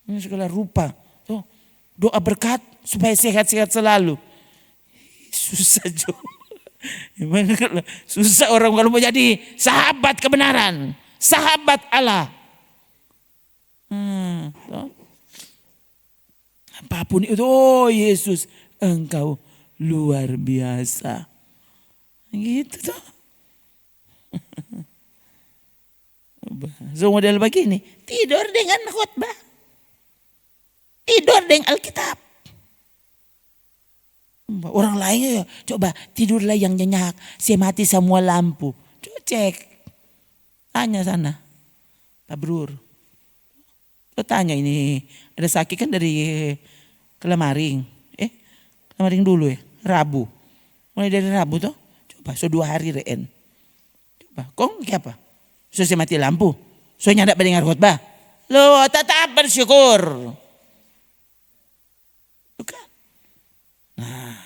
Ini segala rupa. Tuh, doa berkat supaya sehat-sehat selalu. Susah Jo. Susah orang kalau mau jadi sahabat kebenaran, sahabat Allah. Apapun itu, oh Yesus, engkau luar biasa. Gitu tuh. So model begini, tidur dengan khotbah. Tidur dengan Alkitab. Orang lain ya, coba tidurlah yang nyenyak, saya mati semua lampu. Coba cek. Tanya sana. Pak Brur. Coba tanya ini, ada sakit kan dari Kelemaring. Kelemaring dulu ya, Rabu. Mulai dari Rabu tuh, coba so 2 hari reen. Coba, kong apa? So saya mati lampu. So nyandak mendengar khotbah. Lo tetap bersyukur. Bukan. Nah,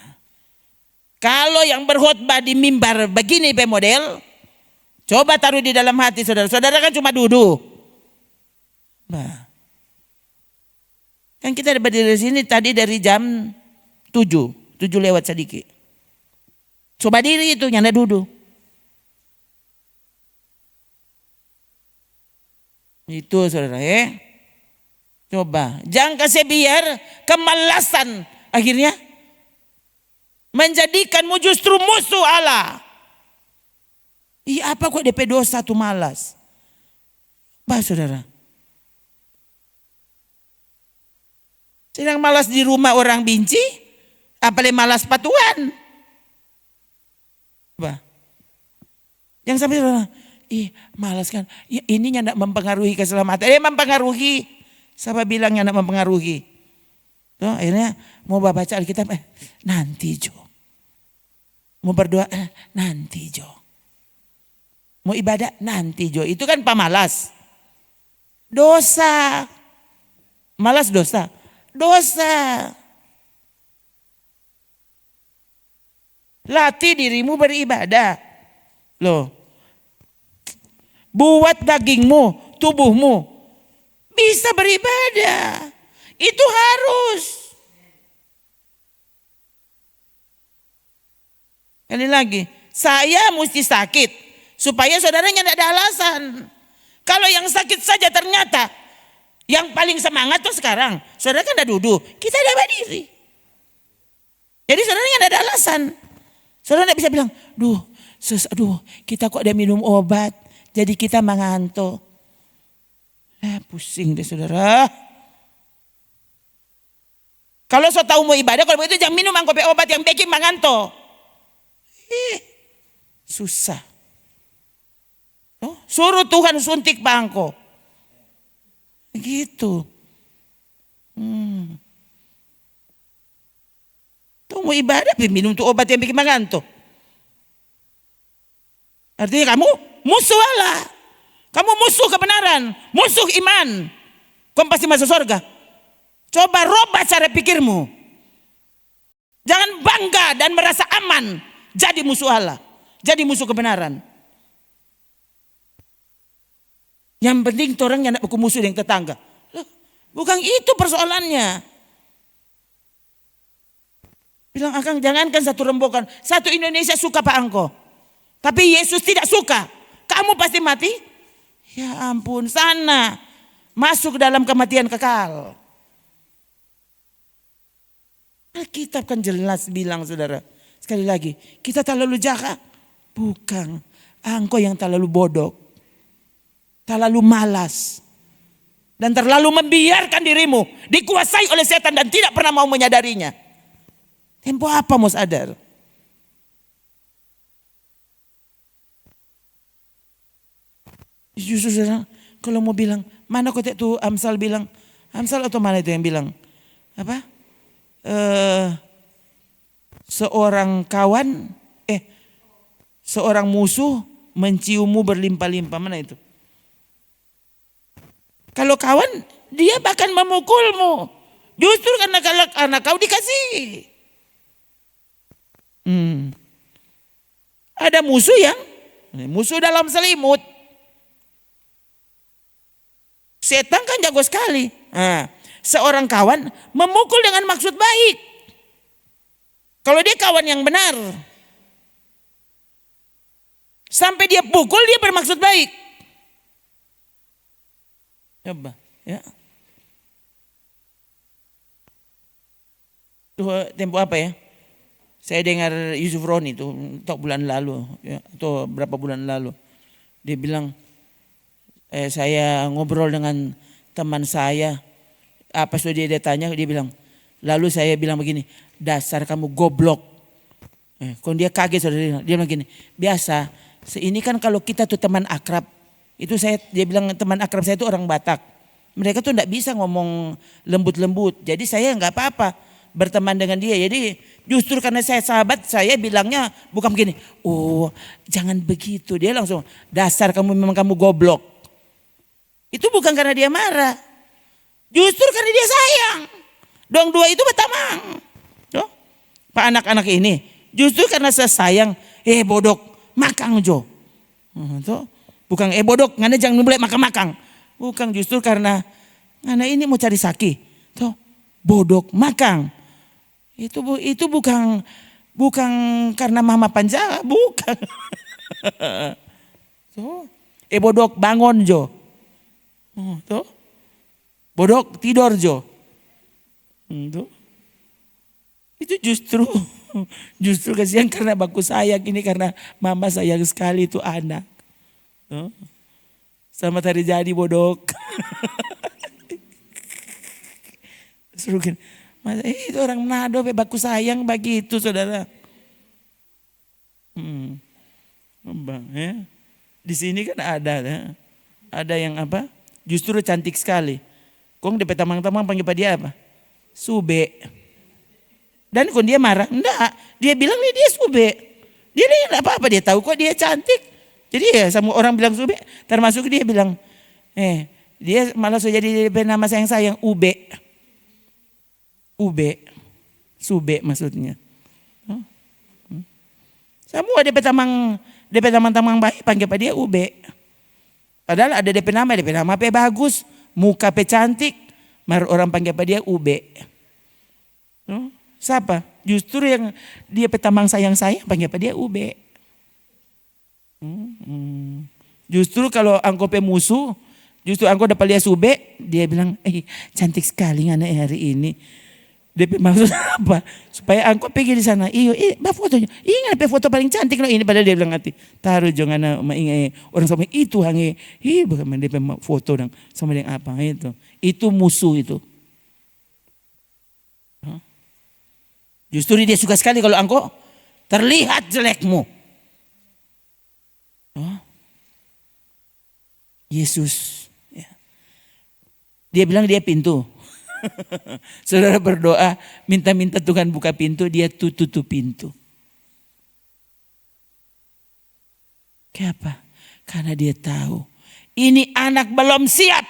kalau yang berkhotbah di mimbar begini model, coba taruh di dalam hati saudara. Saudara kan cuma duduk. Nah, kan kita berdiri di sini tadi dari jam 7 lewat sedikit. Coba diri itu nyanda duduk. Itu saudara Coba, jangan kasih biar kemalasan akhirnya menjadikanmu justru musuh Allah. Iya apa kok DP dosa tuh malas? Bah saudara. Sedang malas di rumah orang benci, apalagi malas patuan. Bah. Yang sampai saudara, malas kan. Ya, ini yang tidak mempengaruhi keselamatan. Mempengaruhi. Siapa bilang yang tidak mempengaruhi? Tuh, akhirnya mau baca Alkitab, nanti Jo. Mau berdoa, nanti Jo. Mau ibadah, nanti Jo. Itu kan pemalas. Dosa. Malas dosa. Dosa. Latih dirimu beribadah. Loh. Buat dagingmu, tubuhmu bisa beribadah. Itu harus. Kali lagi, saya mesti sakit supaya saudaranya tidak ada alasan. Kalau yang sakit saja ternyata yang paling semangat tuh sekarang, saudara kan udah duduk, kita udah berdiri. Jadi saudaranya tidak ada alasan. Saudara tidak bisa bilang, aduh kita kok ada minum obat, jadi kita mengantuk. Pusing deh saudara. Kalau so tahu mau ibadah, kalau begitu jangan minum kopi obat yang bikin mengantuk. Susah. Suruh Tuhan suntik bangko. Gitu. Tuh mau ibadah, minum tuh obat yang bikin mengantuk. Artinya kamu musuh Allah. Kamu musuh kebenaran, musuh iman. Kamu pasti masuk surga. Coba rubah cara pikirmu. Jangan bangga dan merasa aman jadi musuh Allah, jadi musuh kebenaran. Yang penting orang yang nak musuh yang tetangga. Loh, bukan itu persoalannya. Bilang Akang jangankan satu rembukan, satu Indonesia suka Pak Angko. Tapi Yesus tidak suka. Kamu pasti mati. Ya ampun, sana masuk dalam kematian kekal. Alkitab kan jelas bilang saudara. Sekali lagi, kita terlalu jahat. Bukan, engkau yang terlalu bodoh. Terlalu malas. Dan terlalu membiarkan dirimu dikuasai oleh setan dan tidak pernah mau menyadarinya. Tempo apa mau sadar? Justru saudara, kalau mau bilang, mana kotek tuh Amsal bilang, Amsal atau mana itu yang bilang? Apa? Seorang musuh menciummu berlimpah-limpah. Mana itu? Kalau kawan, dia bahkan memukulmu. Justru karena kau dikasih. Ada musuh dalam selimut. Setan kan jago sekali. Seorang kawan memukul dengan maksud baik. Kalau dia kawan yang benar. Sampai dia pukul, dia bermaksud baik. Coba ya. Tempo apa ya? Saya dengar Yusuf Roni itu bulan lalu ya, atau berapa bulan lalu. Dia bilang, saya ngobrol dengan teman saya. Apa sudah dia tanya, dia bilang, lalu saya bilang begini, dasar kamu goblok. Kalau dia kaget saudara, dia bilang gini, biasa, ini kan kalau kita tuh teman akrab, dia bilang teman akrab saya itu orang Batak. Mereka tuh enggak bisa ngomong lembut-lembut, jadi saya enggak apa-apa berteman dengan dia. Jadi justru karena saya sahabat, saya bilangnya bukan begini, jangan begitu. Dia langsung, dasar memang kamu goblok. Itu bukan karena dia marah. Justru karena dia sayang. Dong dua itu bertamang. Tuh, Pak anak-anak ini. Justru karena saya sayang. Bodok, makang jo. Tuh, bukan bodok, ngana jangan boleh makang-makang. Bukan, justru karena ngana ini mau cari saki. Tuh, bodok, makang. Itu bukan karena mama panjang, bukan. Tuh, bodok bangun jo. Tuh. Bodok tidur jo. Tuh. Itu justru kasihan karena baku sayang ini, karena mama sayang sekali itu anak. Tuh. Selamat hari jadi bodok. Suruh gini, itu orang Manado baku sayang begitu saudara. Bang, ya. Di sini kan ada yang apa? Justru cantik sekali. Kong DP tamang-tamang panggil dia apa? Sube. Dan kok dia marah? Enggak, dia bilang dia sube. Dia enggak apa-apa, dia tahu kok dia cantik. Jadi ya sama orang bilang sube, termasuk dia bilang, dia malah sudah jadi DP nama sayang Ube. Ube. Sube maksudnya. Semua DP tamang baik panggil dia Ube. Padahal ada DP nama bagus, muka cantik, mar orang panggil dia Ube. Siapa? Justru yang dia petamang sayang-sayang, panggil apa dia ube. Justru kalau angko musuh, justru angko dapat lihat ube, dia bilang, cantik sekali anak hari ini. Dia maksud apa? Supaya angko pergi di sana. Fotonya. Ingat foto paling cantik ini. Padahal dia bilang nanti taruh jangan maingai orang sama itu hangi. Bukan dia foto dong sama dengan apa itu. Itu musuh itu. Justru dia suka sekali kalau angko terlihat jelekmu. Yesus. Dia bilang dia pintu. Saudara berdoa, minta-minta Tuhan buka pintu, dia tutup pintu. Kenapa? Karena dia tahu ini anak belum siap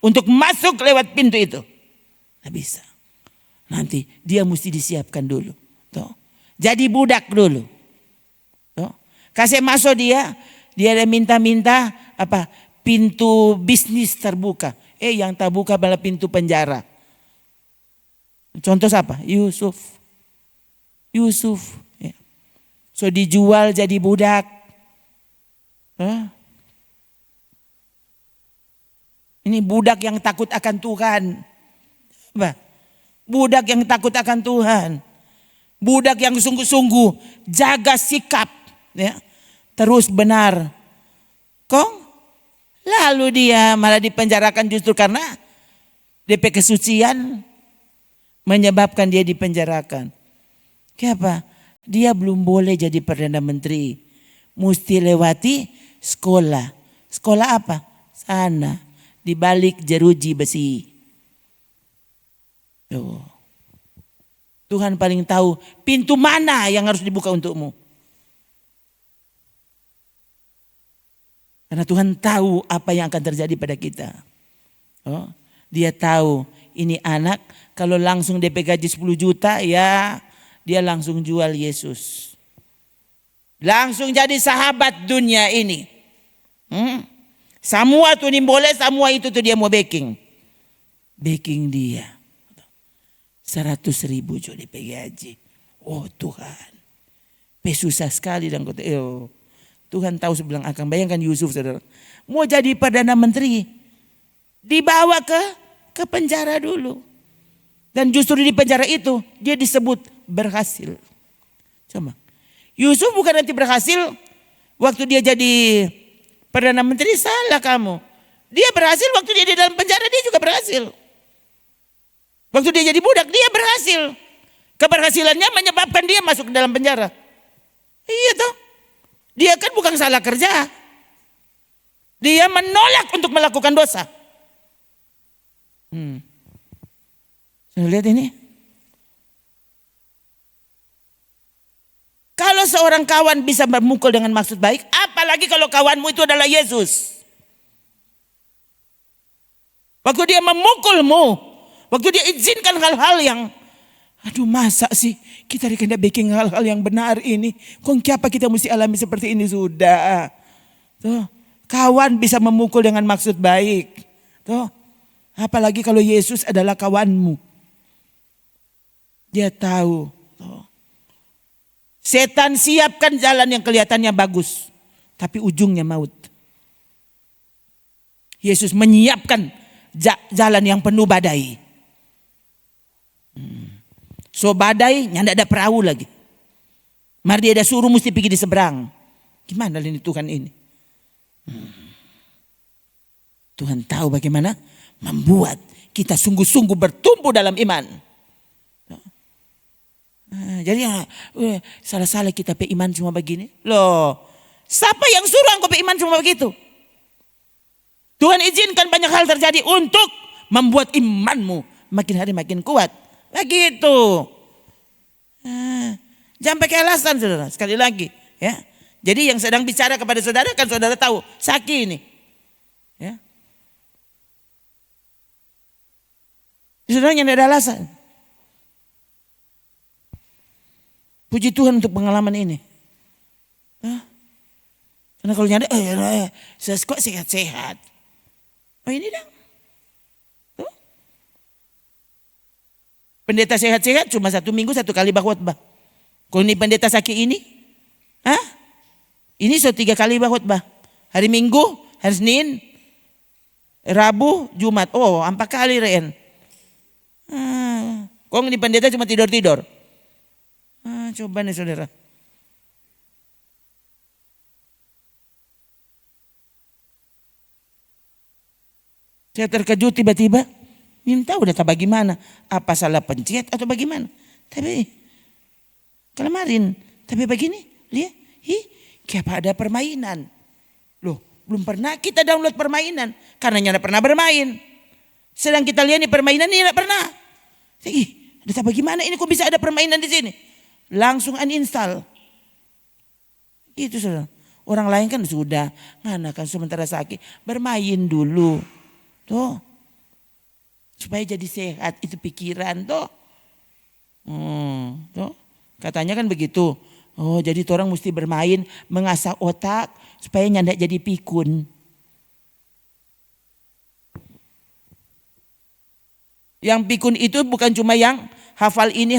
untuk masuk lewat pintu itu. Tidak bisa. Nanti dia mesti disiapkan dulu. Tuh. Jadi budak dulu. Tuh. Kasih masuk dia ada minta-minta apa? Pintu bisnis terbuka. Yang terbuka malah pintu penjara. Contoh siapa? Yusuf. Ya. So dijual jadi budak. Ini budak yang takut akan Tuhan. Budak yang takut akan Tuhan. Budak yang sungguh-sungguh jaga sikap. Ya. Terus benar. Lalu dia malah dipenjarakan justru karena DP kesucian menyebabkan dia dipenjarakan. Kenapa? Dia belum boleh jadi Perdana Menteri. Mesti lewati sekolah. Sekolah apa? Sana. Di balik jeruji besi. Tuh. Tuhan paling tahu pintu mana yang harus dibuka untukmu. Karena Tuhan tahu apa yang akan terjadi pada kita. Dia tahu ini anak kalau langsung DP gaji 10 juta ya dia langsung jual Yesus. Langsung jadi sahabat dunia ini. Semua tuh ini boleh, semua itu tuh dia mau backing. Backing dia. 100.000 juga DP gaji. Oh Tuhan. Susah sekali dan kota. Tuhan tahu sebelang akan. Bayangkan Yusuf saudara. Mau jadi Perdana Menteri. Dibawa ke penjara dulu. Dan justru di penjara itu dia disebut berhasil. Coba. Yusuf bukan nanti berhasil waktu dia jadi Perdana Menteri, salah kamu. Dia berhasil waktu dia di dalam penjara, dia juga berhasil. Waktu dia jadi budak dia berhasil. Keberhasilannya menyebabkan dia masuk ke dalam penjara. Iya toh. Dia kan bukan salah kerja. Dia menolak untuk melakukan dosa. Saya lihat ini. Kalau seorang kawan bisa memukul dengan maksud baik, apalagi kalau kawanmu itu adalah Yesus. Waktu dia memukulmu, waktu dia izinkan hal-hal yang, aduh masa sih kita hendak bikin hal-hal yang benar ini. Kok apa kita mesti alami seperti ini sudah. Tuh, kawan bisa memukul dengan maksud baik. Tuh, apalagi kalau Yesus adalah kawanmu. Dia tahu. Tuh. Setan siapkan jalan yang kelihatannya bagus. Tapi ujungnya maut. Yesus menyiapkan jalan yang penuh badai. So badai, nggak ada perahu lagi. Mari dia ada suruh mesti pergi di seberang. Gimana ini Tuhan ini? Tuhan tahu bagaimana membuat kita sungguh-sungguh bertumbuh dalam iman. Jadi salah-salah kita iman cuma begini. Loh, siapa yang suruh engkau iman cuma begitu? Tuhan izinkan banyak hal terjadi untuk membuat imanmu makin hari makin kuat. Begitu. Jangan pakai alasan saudara. Sekali lagi. Ya. Jadi yang sedang bicara kepada saudara kan saudara tahu. Saki ini. Ya. Saudara yang tidak ada alasan. Puji Tuhan untuk pengalaman ini. Karena kalau nyada, saya kok sehat-sehat. Oh ini dong. Pendeta sehat-sehat cuma 1 minggu 1 kali khotbah. Kalau ini pendeta sakit ini, ini 3 kali khotbah. Hari Minggu, hari Senin, Rabu, Jumat. 4 kali Ren. Kok ini pendeta cuma tidur-tidur. Coba nih saudara. Saya terkejut tiba-tiba. Minta udah tak bagaimana. Apa salah pencet atau bagaimana. Tapi kelemarin. Tapi begini. Lihat. Kayak ada permainan. Loh belum pernah kita download permainan. Karena tidak pernah bermain. Sedang kita lihat nih permainan ini tidak pernah. Ada tak bagaimana ini kok bisa ada permainan di sini. Langsung uninstall. Gitu saudara. Orang lain kan sudah. Ngana kan sementara sakit. Bermain dulu. Tuh. Supaya jadi sehat itu pikiran tuh. Tuh. Katanya kan begitu. Jadi orang mesti bermain mengasah otak supaya nyandak jadi pikun. Yang pikun itu bukan cuma yang hafal ini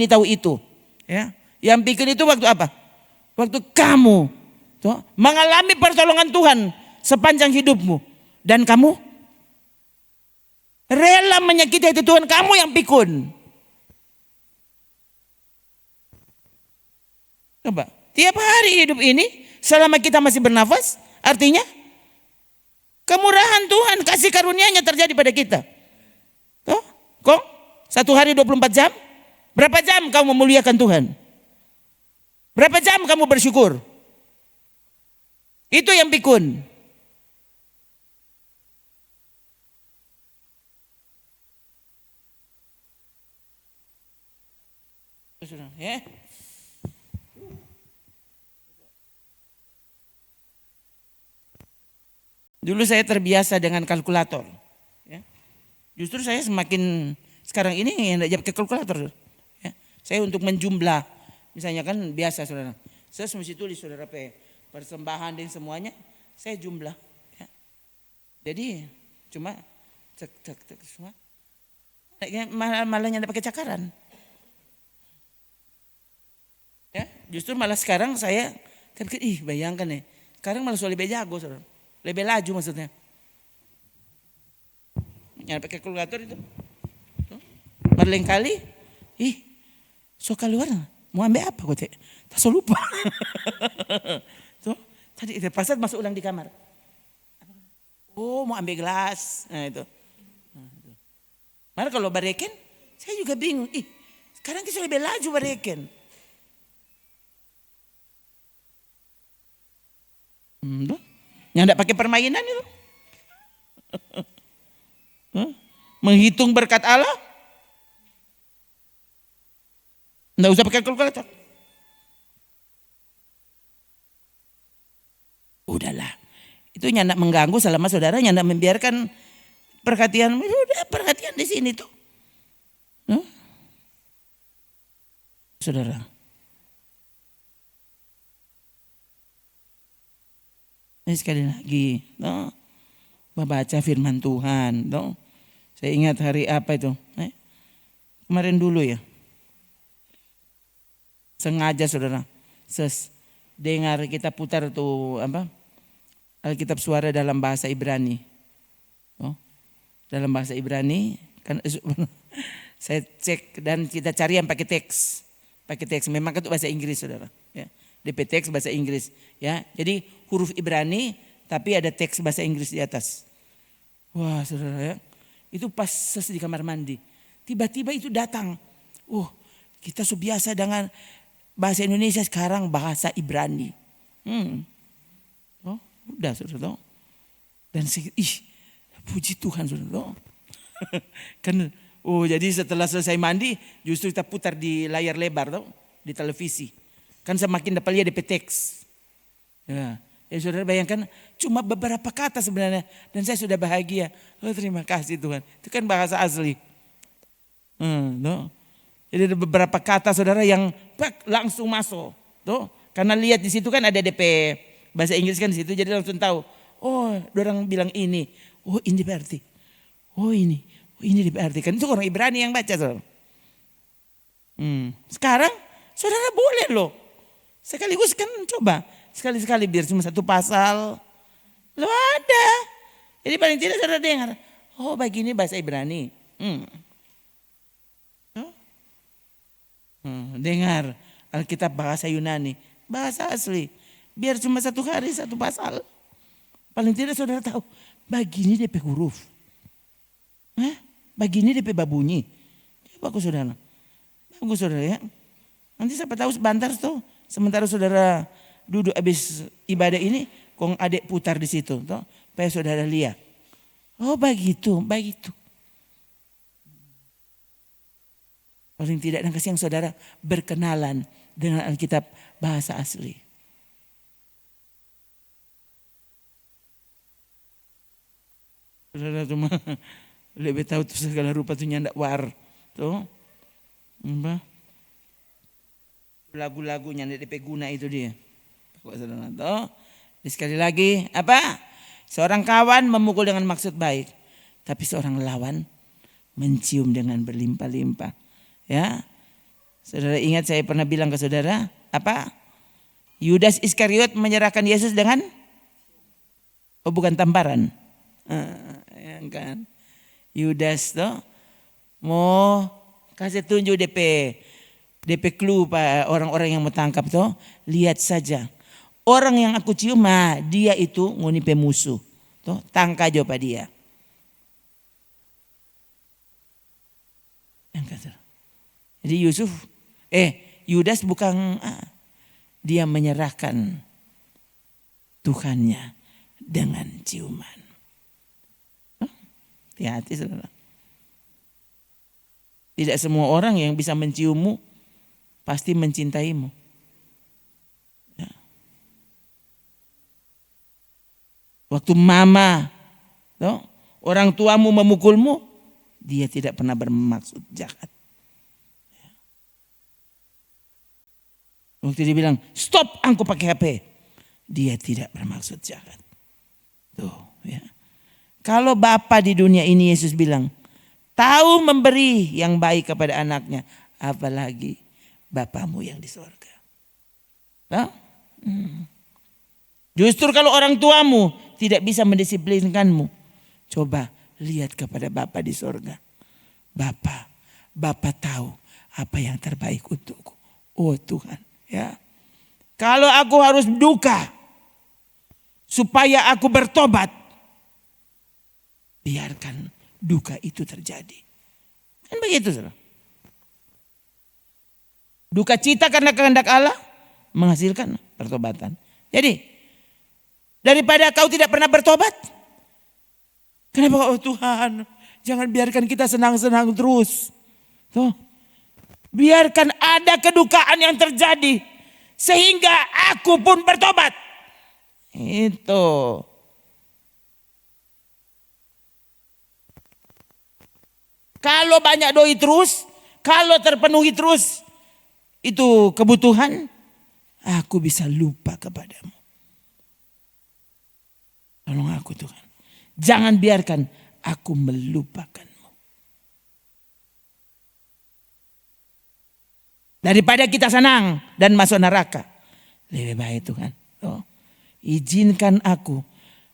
tahu itu. Ya. Yang pikun itu waktu apa? Waktu kamu tuh, mengalami pertolongan Tuhan sepanjang hidupmu dan kamu rela menyakiti hati Tuhan, kamu yang pikun. Coba, tiap hari hidup ini selama kita masih bernafas, artinya kemurahan Tuhan, kasih karunia-Nya terjadi pada kita. Tuh, kok 1 hari 24 jam? Berapa jam kamu memuliakan Tuhan? Berapa jam kamu bersyukur? Itu yang pikun. Ya. Dulu saya terbiasa dengan kalkulator. Ya. Justru saya semakin sekarang ini tidak pakai kalkulator. Ya. Saya untuk menjumlah, misalnya kan biasa saudara. Saya mesti tulis saudara persembahan dan semuanya, saya jumlah. Ya. Jadi cuma cek semua. Malah tidak pakai cakaran. Ya, justru malah sekarang saya bayangkan nih, sekarang malah lebih jago, saudara. Lebih laju maksudnya. Yang pakai kalkulator itu. Berlain kali, so keluar, mau ambil apa kok? Tak so lupa. Tuh, tadi itu pas masuk ulang di kamar. Mau ambil gelas, nah itu. Malah kalau bareken, saya juga bingung. Sekarang kita lebih laju bareken. Yang tidak pakai permainan itu. Menghitung berkat Allah. Tidak usah pakai kalkulator. Udahlah. Itu nyandak mengganggu selama saudara nyandak membiarkan perhatian. Udah perhatian di sini tuh. Saudara. Ini sekali lagi, membaca firman Tuhan. Saya ingat hari apa itu? Kemarin dulu ya. Sengaja saudara, dengar kita putar tuh Alkitab Suara dalam bahasa Ibrani. Dalam bahasa Ibrani, kan saya cek dan kita cari yang pakai teks. Memang itu bahasa Inggris saudara. Ya. DP teks bahasa Inggris. Ya, jadi huruf Ibrani tapi ada teks bahasa Inggris di atas. Wah saudara ya, itu pas di kamar mandi. Tiba-tiba itu datang. Kita biasa dengan bahasa Indonesia, sekarang bahasa Ibrani. Udah saudara. Dan puji Tuhan saudara. Kan, jadi setelah selesai mandi justru kita putar di layar lebar di televisi. Kan semakin dapat lihat DP teks. Ya, saudara bayangkan cuma beberapa kata sebenarnya. Dan saya sudah bahagia. Terima kasih Tuhan. Itu kan bahasa asli. Jadi ada beberapa kata saudara yang langsung masuk. Karena lihat di situ kan ada DP bahasa Inggris kan di situ. Jadi langsung tahu. Orang bilang ini. Ini berarti. Ini diartikan. Itu orang Ibrani yang baca saudara. Sekarang saudara boleh loh. Sekaligus kan coba. Sekali-sekali biar cuma satu pasal. Loh ada. Jadi paling tidak saudara dengar. Oh begini bahasa Ibrani. Dengar Alkitab bahasa Yunani. Bahasa asli. Biar cuma satu hari satu pasal. Paling tidak saudara tahu. Begini DP huruf. Begini DP babunyi. Bagus saudara. Bagus saudara ya. Nanti siapa tahu sebentar tuh. Sementara saudara duduk habis ibadah ini. Kong adik putar di situ. Tuh, supaya saudara lihat. Oh begitu. Paling tidak dan kasih yang saudara berkenalan dengan Alkitab bahasa asli. Saudara cuma lebih tahu tuh segala rupa tuh nyandak war. Tuh. Lagu-lagunya DP guna itu dia. Tuh. Sekali lagi apa? Seorang kawan memukul dengan maksud baik. Tapi seorang lawan mencium dengan berlimpah-limpah. Ya, saudara ingat saya pernah bilang ke saudara apa? Yudas Iskariot menyerahkan Yesus dengan bukan tamparan, ya kan? Yudas tuh mau kasih tunjuk DP clue pak orang-orang yang mau tangkap tuh, lihat saja orang yang aku cium dia itu ngoni pemusuh, tuh tangkap aja pak dia. Yang kata. Jadi Yudas bukan dia menyerahkan Tuhannya dengan ciuman. Hati-hati saudara. Tidak semua orang yang bisa menciummu pasti mencintaimu. Ya. Waktu mama, orang tuamu memukulmu, dia tidak pernah bermaksud jahat. Waktu dia bilang, stop aku pakai HP. Dia tidak bermaksud jahat. Tuh ya. Kalau Bapa di dunia ini Yesus bilang, tahu memberi yang baik kepada anaknya. Apalagi Bapamu yang di sorga. Justru kalau orang tuamu tidak bisa mendisiplinkanmu. Coba lihat kepada Bapa di sorga. Bapa tahu apa yang terbaik untukku. Oh Tuhan. Ya, kalau aku harus duka supaya aku bertobat, biarkan duka itu terjadi. Kan begitu saudara. Duka cita karena kehendak Allah menghasilkan pertobatan. Jadi daripada kau tidak pernah bertobat, kenapa Tuhan jangan biarkan kita senang-senang terus. Tuh. Biarkan ada kedukaan yang terjadi. Sehingga aku pun bertobat. Itu. Kalau banyak doi terus. Kalau terpenuhi terus. Itu kebutuhan. Aku bisa lupa kepadamu. Tolong aku Tuhan. Jangan biarkan aku melupakan. Daripada kita senang dan masuk neraka. Lebih baik Tuhan. Izinkan aku.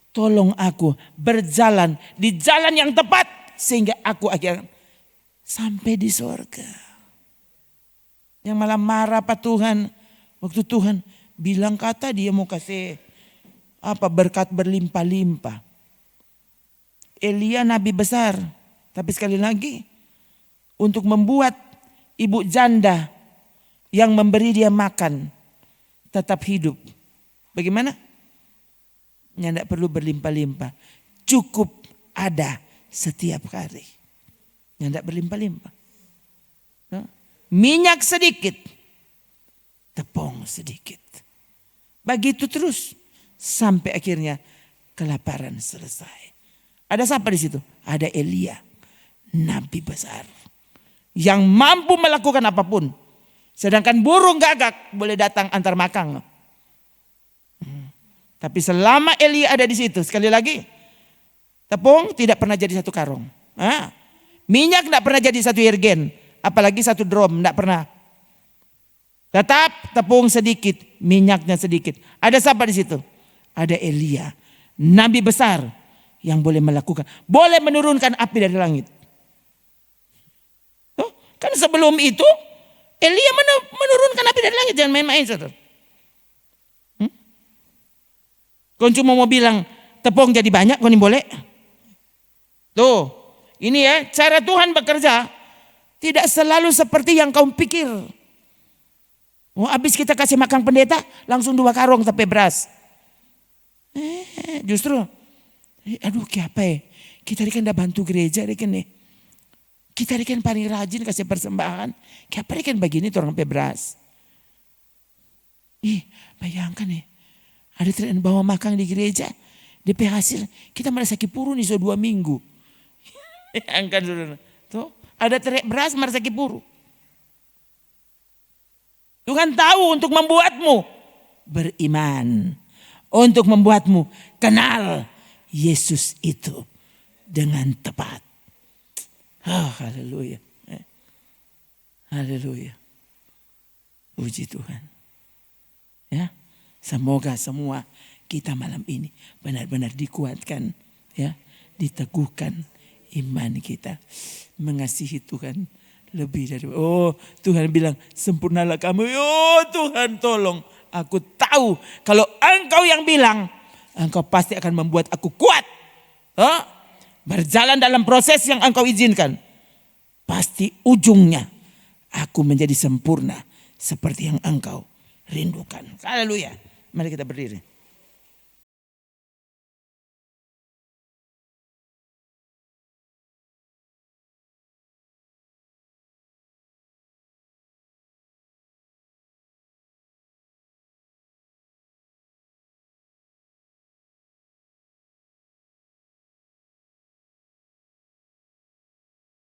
Tolong aku berjalan di jalan yang tepat. Sehingga aku akhirnya sampai di sorga. Yang malah marah Pak Tuhan. Waktu Tuhan bilang kata dia mau kasih berkat berlimpah-limpah. Elia nabi besar. Tapi sekali lagi. Untuk membuat ibu janda yang memberi dia makan tetap hidup. Bagaimana? Tidak perlu berlimpah-limpah. Cukup ada setiap hari. Tidak berlimpah-limpah. Minyak sedikit. Tepung sedikit. Begitu terus. Sampai akhirnya kelaparan selesai. Ada siapa di situ? Ada Elia. Nabi besar. Yang mampu melakukan apapun. Sedangkan burung gagak boleh datang antar makan. Tapi selama Elia ada di situ, sekali lagi, tepung tidak pernah jadi satu karung. Minyak tidak pernah jadi satu irgen, apalagi satu drum tidak pernah Tetap tepung sedikit, minyaknya sedikit. Ada siapa di situ? Ada Elia, nabi besar yang boleh melakukan, boleh menurunkan api dari langit. Oh, kan sebelum itu Elia menurunkan api dari langit, jangan main-main, saudara. Kau cuma mau bilang tepung jadi banyak, kau ini boleh? Tuh, ini ya cara Tuhan bekerja. Tidak selalu seperti yang kau pikir. Oh, habis kita kasih makan pendeta, langsung 2 karung tapi beras. Justru, aduh apa ya? Kita kan udah bantu gereja kan nih. Kita kan paling rajin kasih persembahan. Kenapa kan begini tuh orang sampai beras. Bayangkan nih, ada tren bawa makan di gereja, DP hasil kita merasa kipuru nih 2 minggu. Angkat saudara. Tuh, ada trek beras merasa kipuru. Tuhan tahu untuk membuatmu beriman. Untuk membuatmu kenal Yesus itu dengan tepat. Haleluya. Haleluya. Puji Tuhan. Ya, semoga semua kita malam ini benar-benar dikuatkan, ya, diteguhkan iman kita, mengasihi Tuhan lebih dari, Tuhan bilang sempurnalah kamu. Tuhan tolong, aku tahu kalau Engkau yang bilang, Engkau pasti akan membuat aku kuat. Berjalan dalam proses yang Engkau izinkan. Pasti ujungnya aku menjadi sempurna seperti yang Engkau rindukan. Haleluya. Mari kita berdiri.